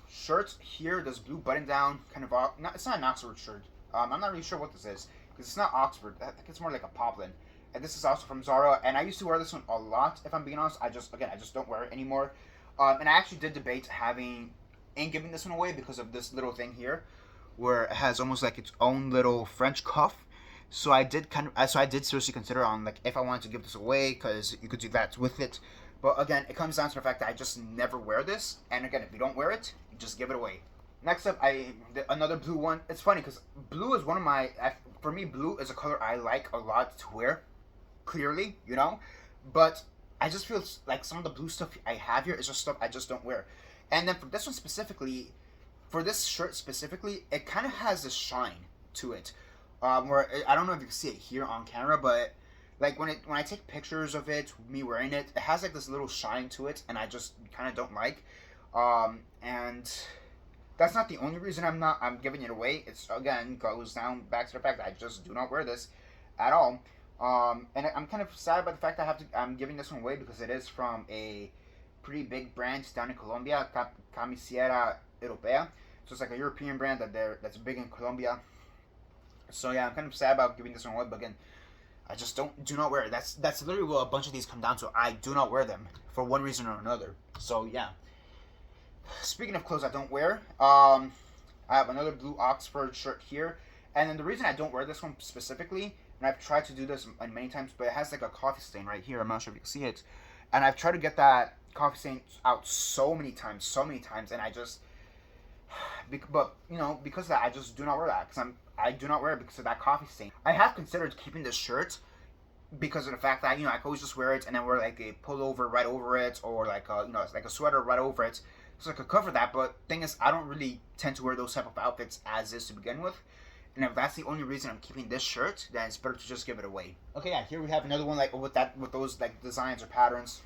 shirt here. This blue button down kind of it's not an Oxford shirt. I'm not really sure what this is because it's not Oxford. I think it's more like a poplin. And this is also from Zara. And I used to wear this one a lot. If I'm being honest, I just don't wear it anymore. And I actually did debate giving this one away because of this little thing here, where it has almost like its own little French cuff. So I did seriously consider on like if I wanted to give this away, because you could do that with it. But again, it comes down to the fact that I just never wear this. And again, if you don't wear it, just give it away. Next up, another blue one. It's funny because blue is for me, blue is a color I like a lot to wear, clearly, But I just feel like some of the blue stuff I have here is just stuff I just don't wear. And then for this one specifically, for this shirt specifically, it kind of has this shine to it. Where I don't know if you can see it here on camera, but like when I take pictures of it, me wearing it, it has like this little shine to it, and I just kind of don't like. And that's not the only reason I'm giving it away. It's again goes down back to the fact that I just do not wear this at all. And I'm kind of sad about the fact that I'm giving this one away because it is from a pretty big brand down in Colombia, Camisera Europea. So it's like a European brand that's big in Colombia. So yeah, I'm kind of sad about giving this one away, but again, I just do not wear it. That's literally what a bunch of these come down to. I do not wear them for one reason or another. So yeah. Speaking of clothes I don't wear, I have another blue Oxford shirt here, and then the reason I don't wear this one specifically, and I've tried to do this many times, but it has like a coffee stain right here. I'm not sure if you can see it, and I've tried to get that coffee stain out so many times, and I just, but you know, because of that, I just do not wear that because I do not wear it because of that coffee stain. I have considered keeping this shirt because of the fact that, you know, I can always just wear it and then wear like a pullover right over it, or like a, you know, like a sweater right over it, so I could cover that. But thing is, I don't really tend to wear those type of outfits as is to begin with. And if that's the only reason I'm keeping this shirt, then it's better to just give it away. Okay, yeah, here we have another one like with those like designs or patterns,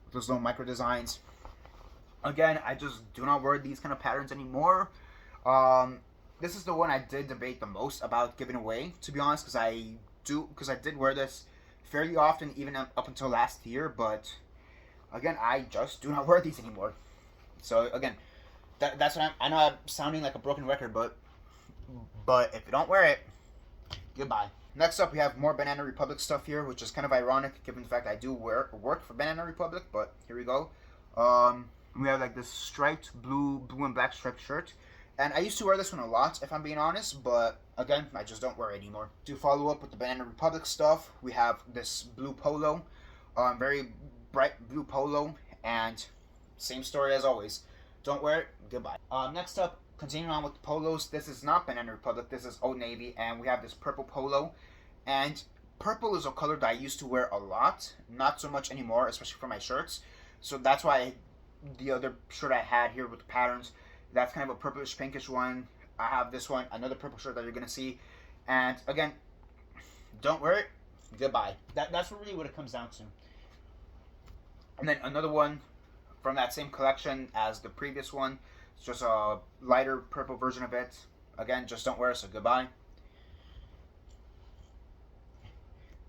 with those little micro designs. Again, I just do not wear these kind of patterns anymore. This is the one I did debate the most about giving away, to be honest, because I did wear this fairly often, even up until last year. But again, I just do not wear these anymore. So again, that's what I know I'm sounding like a broken record, but if you don't wear it, goodbye. Next up, we have more Banana Republic stuff here, which is kind of ironic given the fact I do work for Banana Republic. But here we go. We have like this striped blue and black striped shirt. And I used to wear this one a lot, if I'm being honest, but again, I just don't wear it anymore. To follow up with the Banana Republic stuff, we have this blue polo, very bright blue polo, and same story as always. Don't wear it, goodbye. Next up, continuing on with the polos, this is not Banana Republic, this is Old Navy, and we have this purple polo. And purple is a color that I used to wear a lot, not so much anymore, especially for my shirts. So that's why the other shirt I had here with the patterns, that's kind of a purplish pinkish one. I have this one, another purple shirt that you're gonna see. And again, don't wear it, goodbye. That's really what it comes down to. And then another one from that same collection as the previous one. It's just a lighter purple version of it. Again, just don't wear it, so goodbye.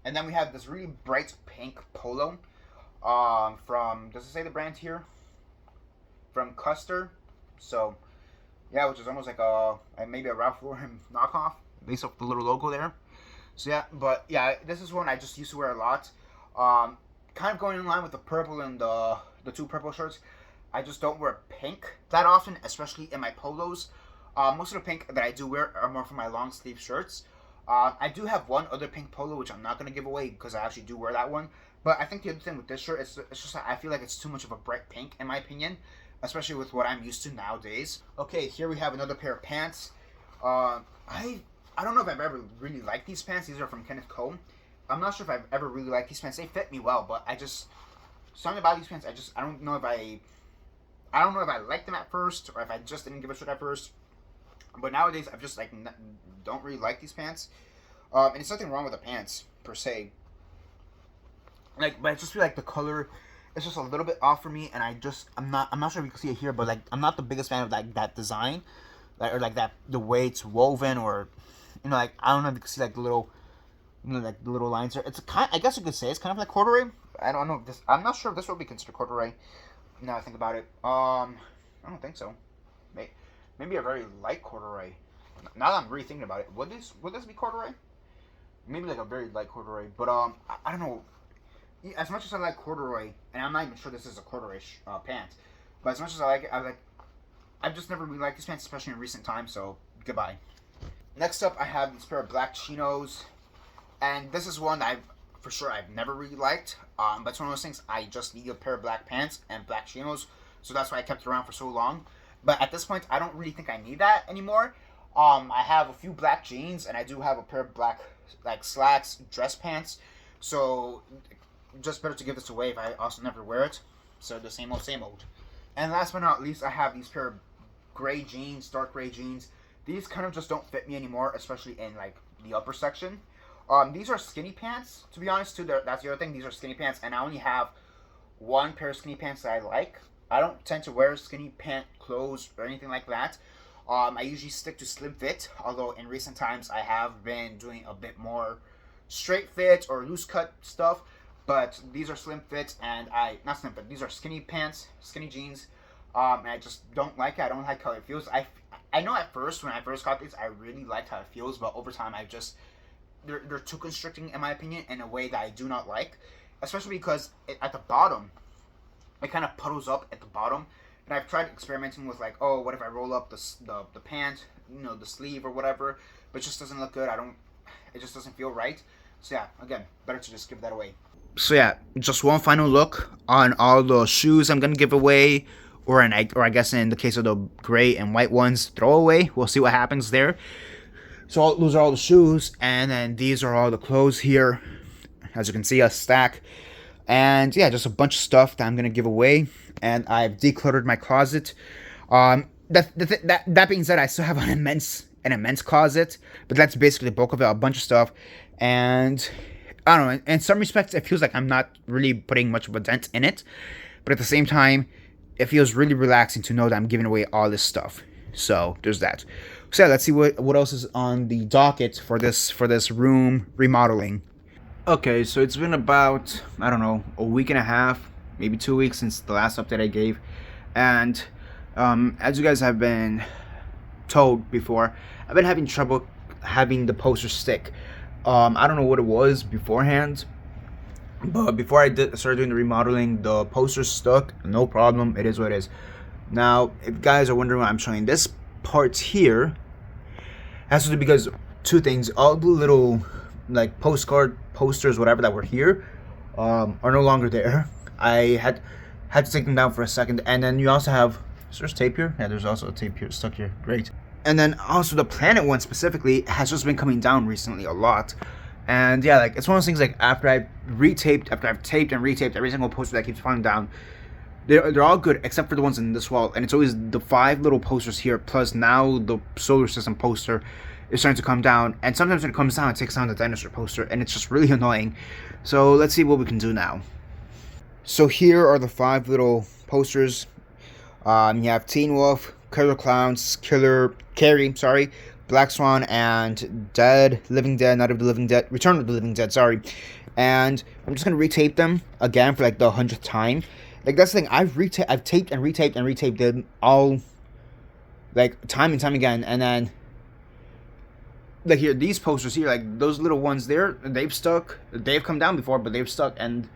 And then we have this really bright pink polo from, does it say the brand here? From Custer. So, yeah, which is almost like maybe a Ralph Lauren knockoff, based off the little logo there. So yeah, but yeah, this is one I just used to wear a lot. Kind of going in line with the purple and the two purple shirts. I just don't wear pink that often, especially in my polos. Most of the pink that I do wear are more for my long sleeve shirts. I do have one other pink polo, which I'm not going to give away because I actually do wear that one. But I think the other thing with this shirt, it's just that I feel like it's too much of a bright pink, in my opinion, especially with what I'm used to nowadays. Okay, here we have another pair of pants. I don't know if I've ever really liked these pants. These are from Kenneth Cole. I'm not sure if I've ever really liked these pants. They fit me well, but something about these pants, I don't know if I liked them at first, or if I just didn't give a shit at first. But nowadays, I've just don't really like these pants. And it's nothing wrong with the pants per se. But I just feel like the color is just a little bit off for me, and I'm not sure if you can see it here, but I'm not the biggest fan of that design, or that the way it's woven, or I don't know if you can see the little the little lines there. I guess you could say it's kind of like corduroy. I don't know if this. I'm not sure if this would be considered corduroy. Now I think about it, I don't think so. Maybe a very light corduroy. Now that I'm really thinking about it, would this be corduroy? Maybe like a very light corduroy, but I don't know. As much as I like corduroy, and I'm not even sure this is a corduroy pant, but as much as I like it, I've just never really liked these pants, especially in recent times. So goodbye. Next up, I have this pair of black chinos, and this is one that I've never really liked. But it's one of those things. I just need a pair of black pants and black chinos, so that's why I kept it around for so long. But at this point, I don't really think I need that anymore. I have a few black jeans, and I do have a pair of black slacks, dress pants. So just better to give this away if I also never wear it. So the same old. And last but not least, I have these pair of gray jeans, dark gray jeans. These kind of just don't fit me anymore, especially in the upper section. These are skinny pants, to be honest, too. That's the other thing. These are skinny pants, and I only have one pair of skinny pants that I like. I don't tend to wear skinny pant clothes or anything like that. I usually stick to slim fit, although in recent times I have been doing a bit more straight fit or loose cut stuff, but these are slim fits, and not slim fit, these are skinny pants, skinny jeans, and I just don't like it. I don't like how it feels. I know at first, when I first got these, I really liked how it feels, but over time they're too constricting in my opinion, in a way that I do not like, especially because at the bottom, it kind of puddles up at the bottom. And I've tried experimenting with, like, oh, what if I roll up the pant, the sleeve or whatever, but it just doesn't look good. It just doesn't feel right. So yeah, again, better to just give that away. So yeah, just one final look on all the shoes I'm gonna give away, or I guess in the case of the gray and white ones, throw away. We'll see what happens there. So those are all the shoes, and then these are all the clothes here. As you can see, a stack. And yeah, just a bunch of stuff that I'm gonna give away. And I've decluttered my closet. That being said, I still have an immense closet, but that's basically the bulk of it. A bunch of stuff, and I don't know. In some respects, it feels like I'm not really putting much of a dent in it, but at the same time, it feels really relaxing to know that I'm giving away all this stuff. So there's that. So yeah, let's see what else is on the docket for this room remodeling. Okay, so it's been about, I don't know, a week and a half, maybe 2 weeks since the last update I gave. And as you guys have been told before, I've been having trouble having the poster stick. I don't know what it was beforehand, but before I started doing the remodeling, the posters stuck, no problem, it is what it is. Now, if you guys are wondering why I'm showing this part here, it has to do because two things. All the little like posters, whatever, that were here are no longer there. I had to take them down for a second. And then you also have, is there tape here? Yeah, there's also a tape here stuck here. Great. And then also the planet one specifically has just been coming down recently a lot. And yeah, like, it's one of those things, like, after I've taped and retaped every single poster that keeps falling down, they're all good except for the ones in this wall. And it's always the 5 little posters here, plus now the solar system poster is starting to come down. And sometimes when it comes down, it takes down the dinosaur poster, and it's just really annoying. So let's see what we can do now. So here are the 5 little posters. You have Teen Wolf, Killer Clowns, Carrie, Black Swan, and Night of the Living Dead, Return of the Living Dead, sorry. And I'm just gonna retape them again for like the 100th time. Like, that's the thing, I've taped and retaped them all, like, time and time again. And then, like, here, these posters here, like, those little ones there, they've stuck. They've come down before, but they've stuck. And,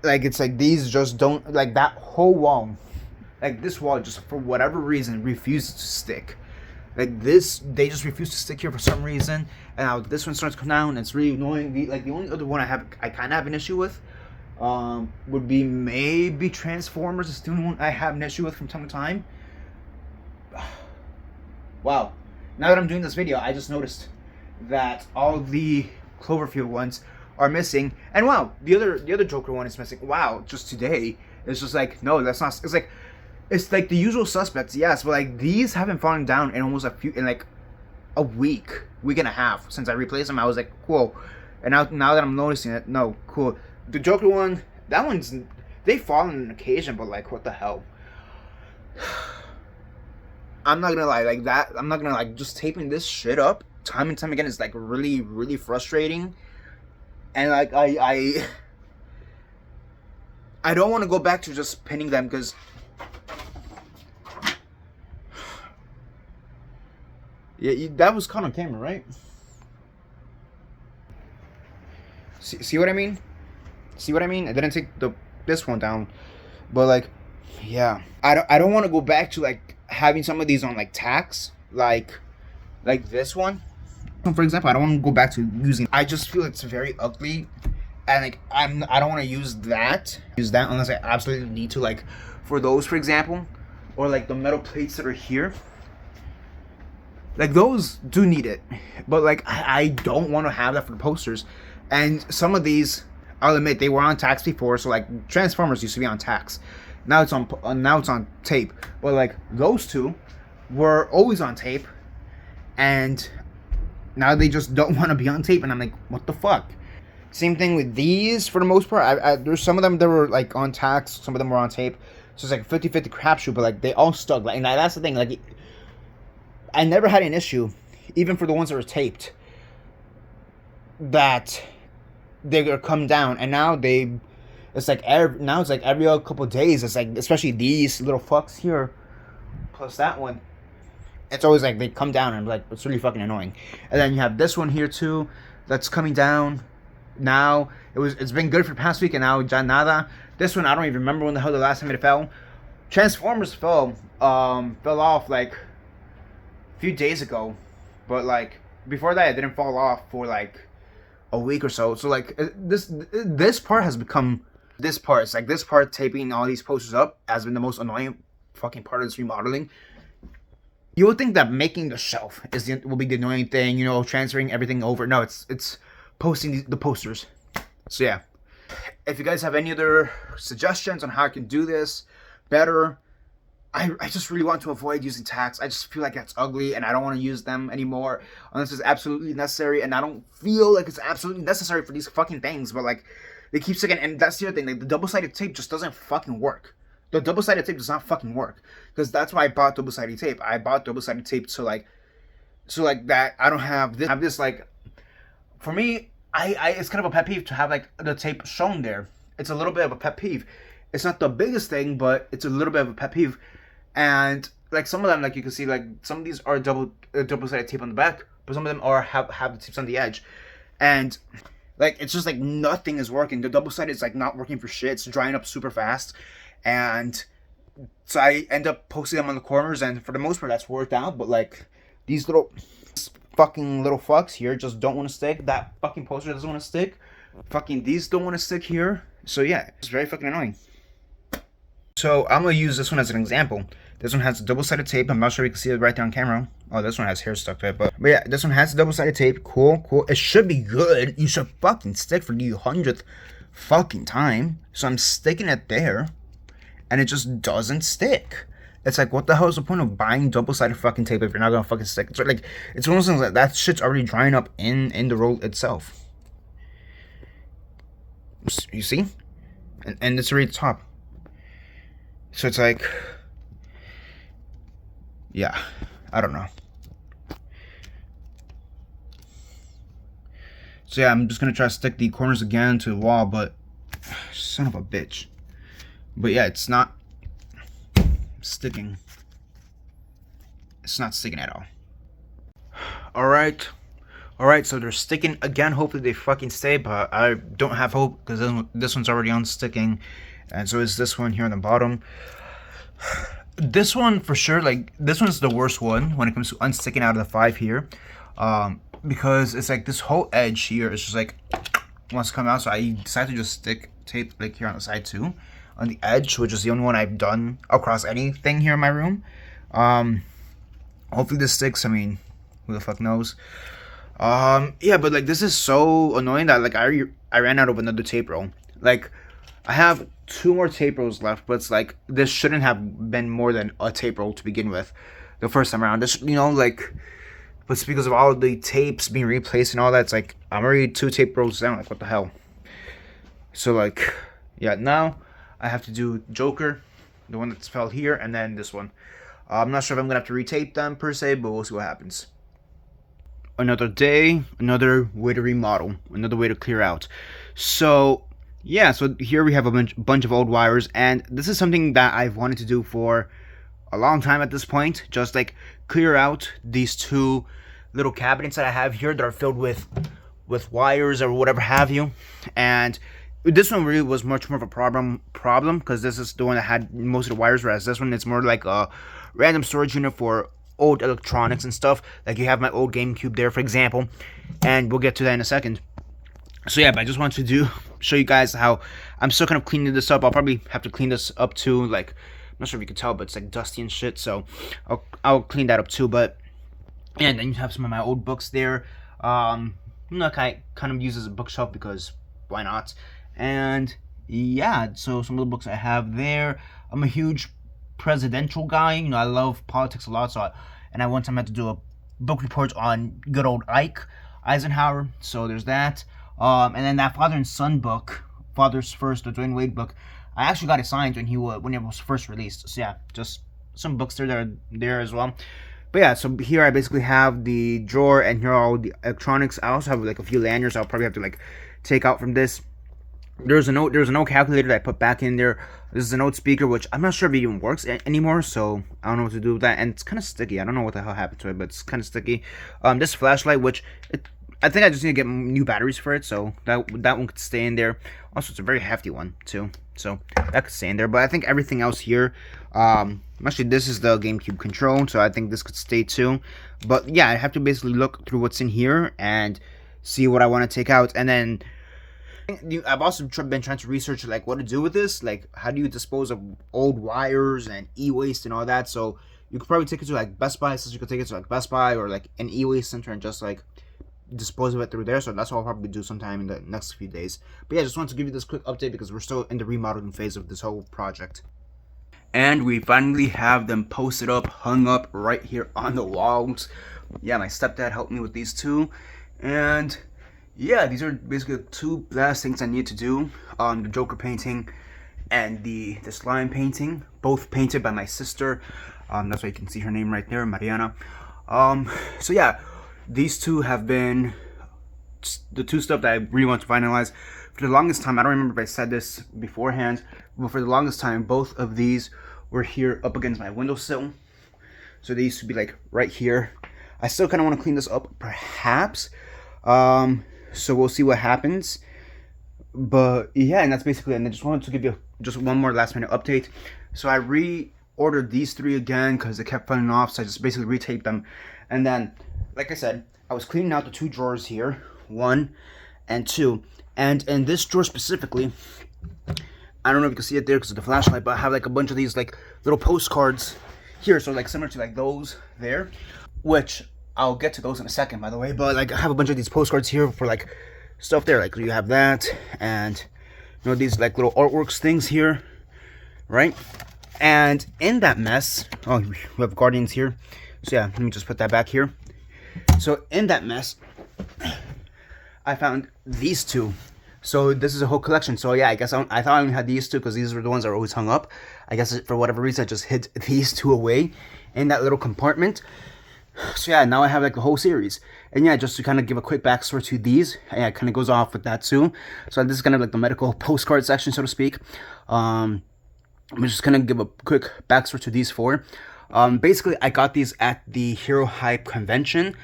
like, it's like these just don't, like, that whole wall, like, this wall just, for whatever reason, refuses to stick. Like, this, they just refuse to stick here for some reason. And now this one starts to come down, and it's really annoying. The only other one I kind of have an issue with would be maybe Transformers. It's the only one I have an issue with from time to time. Wow. Now that I'm doing this video, I just noticed that all the Cloverfield ones are missing. And wow, the other Joker one is missing. Wow, just today. It's just like, no, that's not, it's like the usual suspects, yes, but like these haven't fallen down in almost like a week and a half since I replaced them. I was like, cool. And now that I'm noticing it, no, cool. The Joker one, they've fallen on occasion, but like, what the hell? I'm not gonna lie, like that, I'm not gonna lie, just taping this shit up time and time again is like really, really frustrating. And like, I don't want to go back to just pinning them, because yeah, that was caught on camera, right? See what I mean? See what I mean? I didn't take this one down, but like, yeah, I don't want to go back to like having some of these on like tacks, like this one, for example. I don't want to go back to using. I just feel it's very ugly, and like I don't want to use that unless I absolutely need to, like for those, for example, or like the metal plates that are here. Like, those do need it, but like I don't want to have that for the posters. And some of these, I'll admit, they were on tacks before. So like Transformers used to be on tacks, now it's on tape. But like those two were always on tape, and now they just don't want to be on tape. And I'm like, what the fuck? Same thing with these for the most part. There's some of them that were like on tacks, some of them were on tape. So it's like 50-50 crapshoot, but like they all stuck. Like, and that's the thing. Like, I never had an issue, even for the ones that were taped. that they're gonna come down, and now it's like every other couple of days. It's like, especially these little fucks here, plus that one. It's always like they come down, and like it's really fucking annoying. And then you have this one here too, that's coming down. Now it's been good for the past week, and now ya nada. This one I don't even remember when the hell the last time it fell. Transformers fell off like a few days ago, but like before that it didn't fall off for like a week or so. So like this part has become this part. It's like this part taping all these posters up has been the most annoying fucking part of this remodeling. You would think that making the shelf will be the annoying thing, you know, transferring everything over. No, it's posting the posters. So yeah, if you guys have any other suggestions on how I can do this better, I just really want to avoid using tacks. I just feel like that's ugly, and I don't want to use them anymore unless it's absolutely necessary. And I don't feel like it's absolutely necessary for these fucking things. But like, they keep sticking, and that's the other thing. Like, the double-sided tape just doesn't fucking work. The double-sided tape does not fucking work, because that's why I bought double-sided tape. I bought double-sided tape so like that I don't have this like. For me, I it's kind of a pet peeve to have like the tape shown there. It's a little bit of a pet peeve. It's not the biggest thing, but it's a little bit of a pet peeve. And like some of them, like you can see, like some of these are double-sided tape on the back, but some of them have the tips on the edge, and like it's just like nothing is working. The double-sided is like not working for shit. It's drying up super fast, and so I end up posting them on the corners, and for the most part that's worked out. But like these fucking little fucks here just don't want to stick. That fucking poster doesn't want to stick. Fucking these don't want to stick here. So yeah, it's very fucking annoying. So I'm gonna use this one as an example. This one has double-sided tape. I'm not sure you can see it right there on camera. Oh, this one has hair stuck to it, but yeah, this one has double-sided tape. Cool. It should be good. You should fucking stick for the 100th fucking time. So I'm sticking it there, and it just doesn't stick. It's like, what the hell is the point of buying double-sided fucking tape if you're not gonna fucking stick? It's like, it's one of those things that shit's already drying up in the roll itself. You see? And it's already at the top. So it's like, yeah, I don't know. So yeah, I'm just gonna try to stick the corners again to the wall, but son of a bitch. But yeah, it's not sticking. It's not sticking at all. Alright, so they're sticking again. Hopefully they fucking stay, but I don't have hope because this one's already unsticking. And so is this one here on the bottom. This one for sure, like this one's the worst one when it comes to unsticking out of the 5 here, because it's like this whole edge here is just like wants to come out. So I decided to just stick tape like here on the side too, on the edge, which is the only one I've done across anything here in my room. Hopefully this sticks. I mean, who the fuck knows? Yeah, but like this is so annoying that like I ran out of another tape roll. Like I have 2 more tape rolls left, but it's like this shouldn't have been more than a tape roll to begin with the first time around. This, you know, like, but it's because of all of the tapes being replaced and all that. It's like I'm already 2 tape rolls down. Like, what the hell? So like, yeah, now I have to do Joker, the one that's fell here, and then this one. I'm not sure if I'm gonna have to retape them per se, but we'll see what happens. Another day, another way to remodel, another way to clear out. So yeah, so here we have a bunch of old wires, and this is something that I've wanted to do for a long time at this point. Just like clear out these 2 little cabinets that I have here that are filled with wires or whatever have you. And this one really was much more of a problem because this is the one that had most of the wires, whereas this one is more like a random storage unit for old electronics and stuff. Like you have my old GameCube there, for example, and we'll get to that in a second. So yeah, but I just wanted to show you guys how I'm still kind of cleaning this up. I'll probably have to clean this up too. Like, I'm not sure if you can tell, but it's like dusty and shit. So I'll clean that up too. But yeah, and then you have some of my old books there. Look, I kind of use as a bookshelf because why not? And yeah, so some of the books I have there. I'm a huge presidential guy. You know, I love politics a lot. And I one time had to do a book report on good old Eisenhower. So there's that. And then that father and son book, Father's First, the Dwayne Wade book, I actually got it signed when it was first released. So yeah, just some books there that are there as well. But yeah, so here I basically have the drawer, and here are all the electronics. I also have like a few lanyards I'll probably have to like take out from this. There's a note calculator that I put back in there. This is a note speaker, which I'm not sure if it even works anymore, so I don't know what to do with that. And it's kind of sticky. I don't know what the hell happened to it, but it's kind of sticky. This flashlight, which I think I just need to get new batteries for it, so that one could stay in there. Also, it's a very hefty one too, so that could stay in there. But I think everything else here, actually this is the GameCube control, so I think this could stay too. But yeah, I have to basically look through what's in here and see what I want to take out, and then I've also been trying to research like what to do with this, like how do you dispose of old wires and e-waste and all that. So you could probably take it to like Best Buy, since you could take it to like Best Buy or like an e-waste center and just like dispose of it through there. So that's what I'll probably do sometime in the next few days. But yeah, just wanted to give you this quick update because we're still in the remodeling phase of this whole project. And we finally have them posted up, hung up right here on the walls. Yeah, my stepdad helped me with these two. And yeah, these are basically the two last things I need to do. The Joker painting and the slime painting, both painted by my sister. That's why you can see her name right there, Mariana. So yeah, these two have been the two stuff that I really want to finalize. For the longest time, I don't remember if I said this beforehand, but for the longest time, both of these were here up against my windowsill. So they used to be like right here. I still kind of want to clean this up, perhaps. So we'll see what happens. But yeah, and that's basically it. And I just wanted to give you just one more last minute update. So I reordered these three again because they kept falling off. So I just basically retaped them. And then, like I said, I was cleaning out the two drawers here, 1 and 2. And in this drawer specifically, I don't know if you can see it there because of the flashlight, but I have like a bunch of these like little postcards here. So like similar to like those there, which I'll get to those in a second, by the way. But like I have a bunch of these postcards here for like stuff there. Like you have that, and you know these like little artworks things here, right? And in that mess, oh, we have Guardians here. So yeah, let me just put that back here. So in that mess, I found these two. So this is a whole collection. So yeah, I guess I thought I only had these two because these were the ones that were always hung up. I guess for whatever reason, I just hid these two away in that little compartment. So yeah, now I have like the whole series. And yeah, just to kind of give a quick backstory to these, yeah, it kind of goes off with that too. So this is kind of like the medical postcard section, so to speak. I'm just gonna give a quick backstory to these four. Basically, I got these at the Hero Hype convention,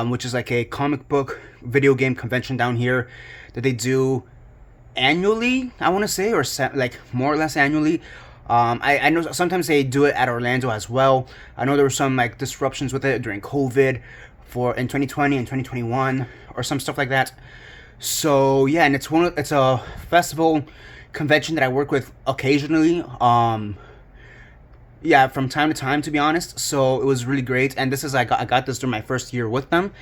which is like a comic book video game convention down here that they do annually, I want to say, or like more or less annually. I know sometimes they do it at Orlando as well. I know there were some like disruptions with it during COVID in 2020 and 2021 or some stuff like that. So yeah, and it's a festival convention that I work with occasionally. Yeah, from time to time, to be honest. So it was really great, and this is I got this during my first year with them,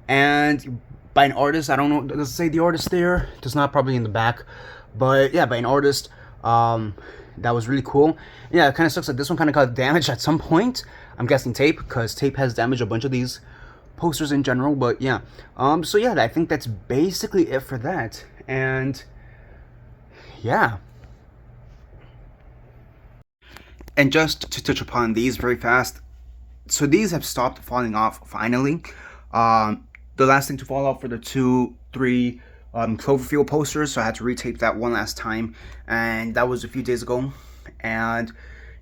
and by an artist. I don't know. Does it say the artist there? It's not probably in the back, but yeah, by an artist. That was really cool. Yeah, it kind of sucks that this one kind of got damaged at some point. I'm guessing tape, because tape has damaged a bunch of these posters in general. But yeah, so yeah, I think that's basically it for that. And yeah. And just to touch upon these very fast, so these have stopped falling off finally. The last thing to fall off were the 3 Cloverfield posters, so I had to retape that one last time, and that was a few days ago. And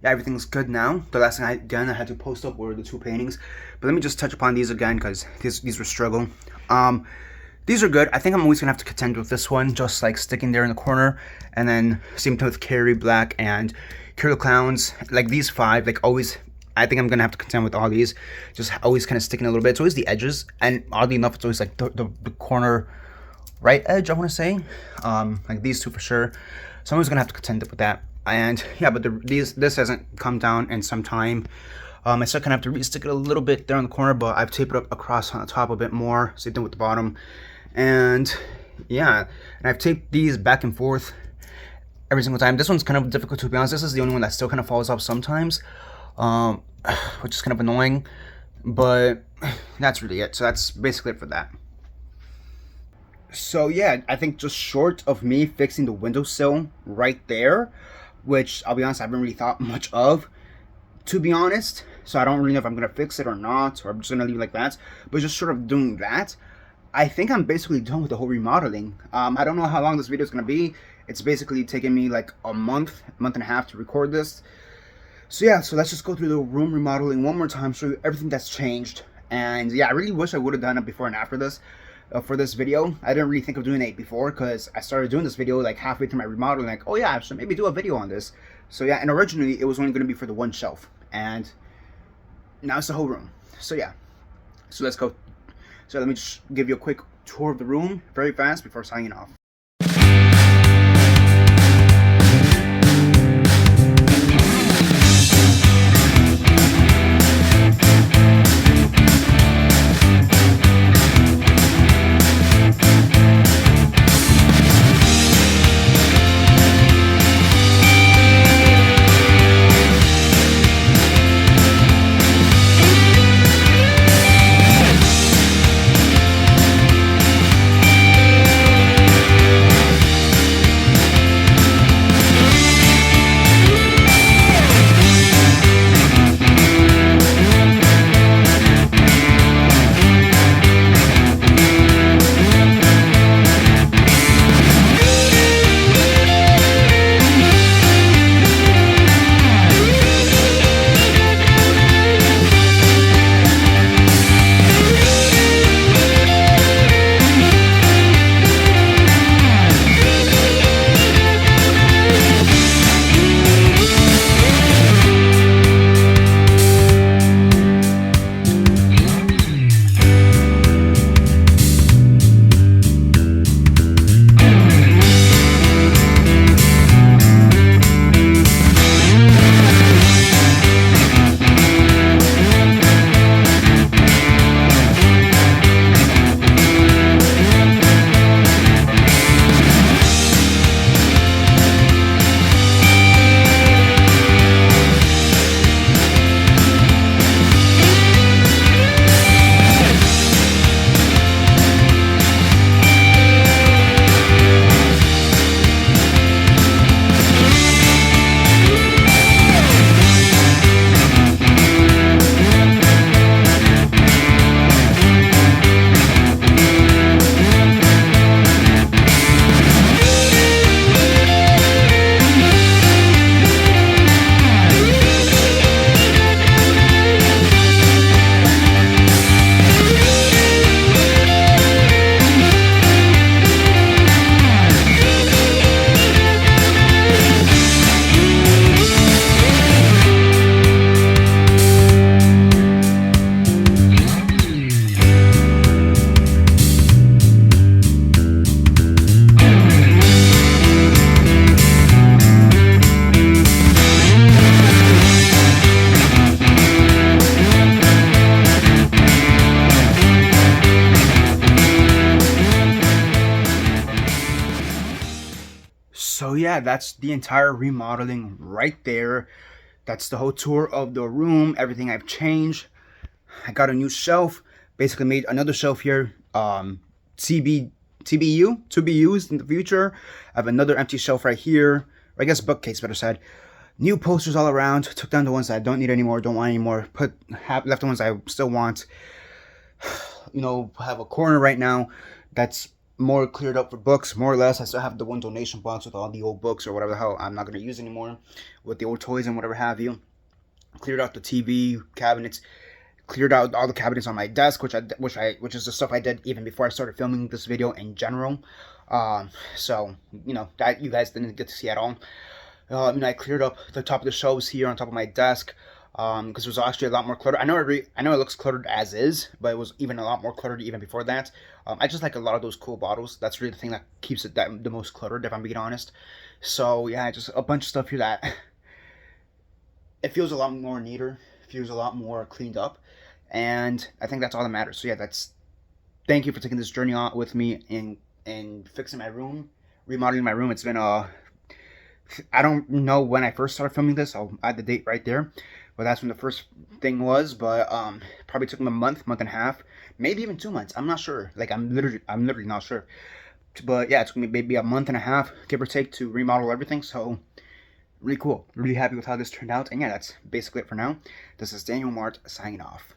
yeah, everything's good now. The last thing I had to post up were the 2 paintings, but let me just touch upon these again because these were struggle. These are good. I think I'm always gonna have to contend with this one, just like sticking there in the corner, and then same thing with Carrie Black and Killer Clowns. Like these 5, like always. I think I'm gonna have to contend with all these, just always kind of sticking a little bit. It's always the edges, and oddly enough, it's always like the corner right edge, I want to say, like these 2 for sure. So I'm always gonna have to contend with that. And yeah, but this hasn't come down in some time. I still kind of have to re-stick it a little bit there on the corner, but I've taped it up across on the top a bit more. Same thing with the bottom, and yeah, and I've taped these back and forth every single time. This one's kind of difficult, to be honest. This is the only one that still kind of falls off sometimes. Which is kind of annoying, but that's really it. So that's basically it for that. So yeah, I think just short of me fixing the windowsill right there, which I'll be honest, I haven't really thought much of, to be honest. So I don't really know if I'm gonna fix it or not, or I'm just gonna leave it like that. But just sort of doing that, I think I'm basically done with the whole remodeling. I don't know how long this video is gonna be. It's basically taking me like a month and a half to record this. So yeah, so let's just go through the room remodeling one more time, show you everything that's changed. And yeah, I really wish I would have done it before and after this. For this video, I didn't really think of doing it before because I started doing this video like halfway through my remodeling, like, oh yeah, I should maybe do a video on this. So yeah, and originally it was only going to be for the one shelf, and now it's the whole room. So yeah, so let's go. So let me just give you a quick tour of the room very fast before signing off. So yeah, that's the entire remodeling right there. That's the whole tour of the room, everything I've changed. I got a new shelf, basically made another shelf here, TBU, to be used in the future. I have another empty shelf right here, or I guess bookcase better said. New posters all around, took down the ones that I don't need anymore, don't want anymore, left the ones I still want. You know, have a corner right now that's more cleared up for books, more or less. I still have the one donation box with all the old books or whatever the hell I'm not going to use anymore, with the old toys and whatever have you. Cleared out the TV cabinets, cleared out all the cabinets on my desk, which is the stuff I did even before I started filming this video in general. So you know that you guys didn't get to see at all. I cleared up the top of the shelves here on top of my desk. Because it was actually a lot more cluttered. I know it looks cluttered as is, but it was even a lot more cluttered even before that. I just like a lot of those cool bottles. That's really the thing that keeps it the most cluttered, if I'm being honest. So yeah, just a bunch of stuff here that it feels a lot more neater, feels a lot more cleaned up, and I think that's all that matters. So yeah, thank you for taking this journey on with me in fixing my room, remodeling my room. It's been I don't know when I first started filming this. I'll add the date right there. But that's when the first thing was. But probably took them a month and a half, maybe even 2 months. I'm not sure. Like I'm literally not sure. But yeah, it took me maybe a month and a half, give or take, to remodel everything. So really cool. Really happy with how this turned out. And yeah, that's basically it for now. This is Daniel Mart signing off.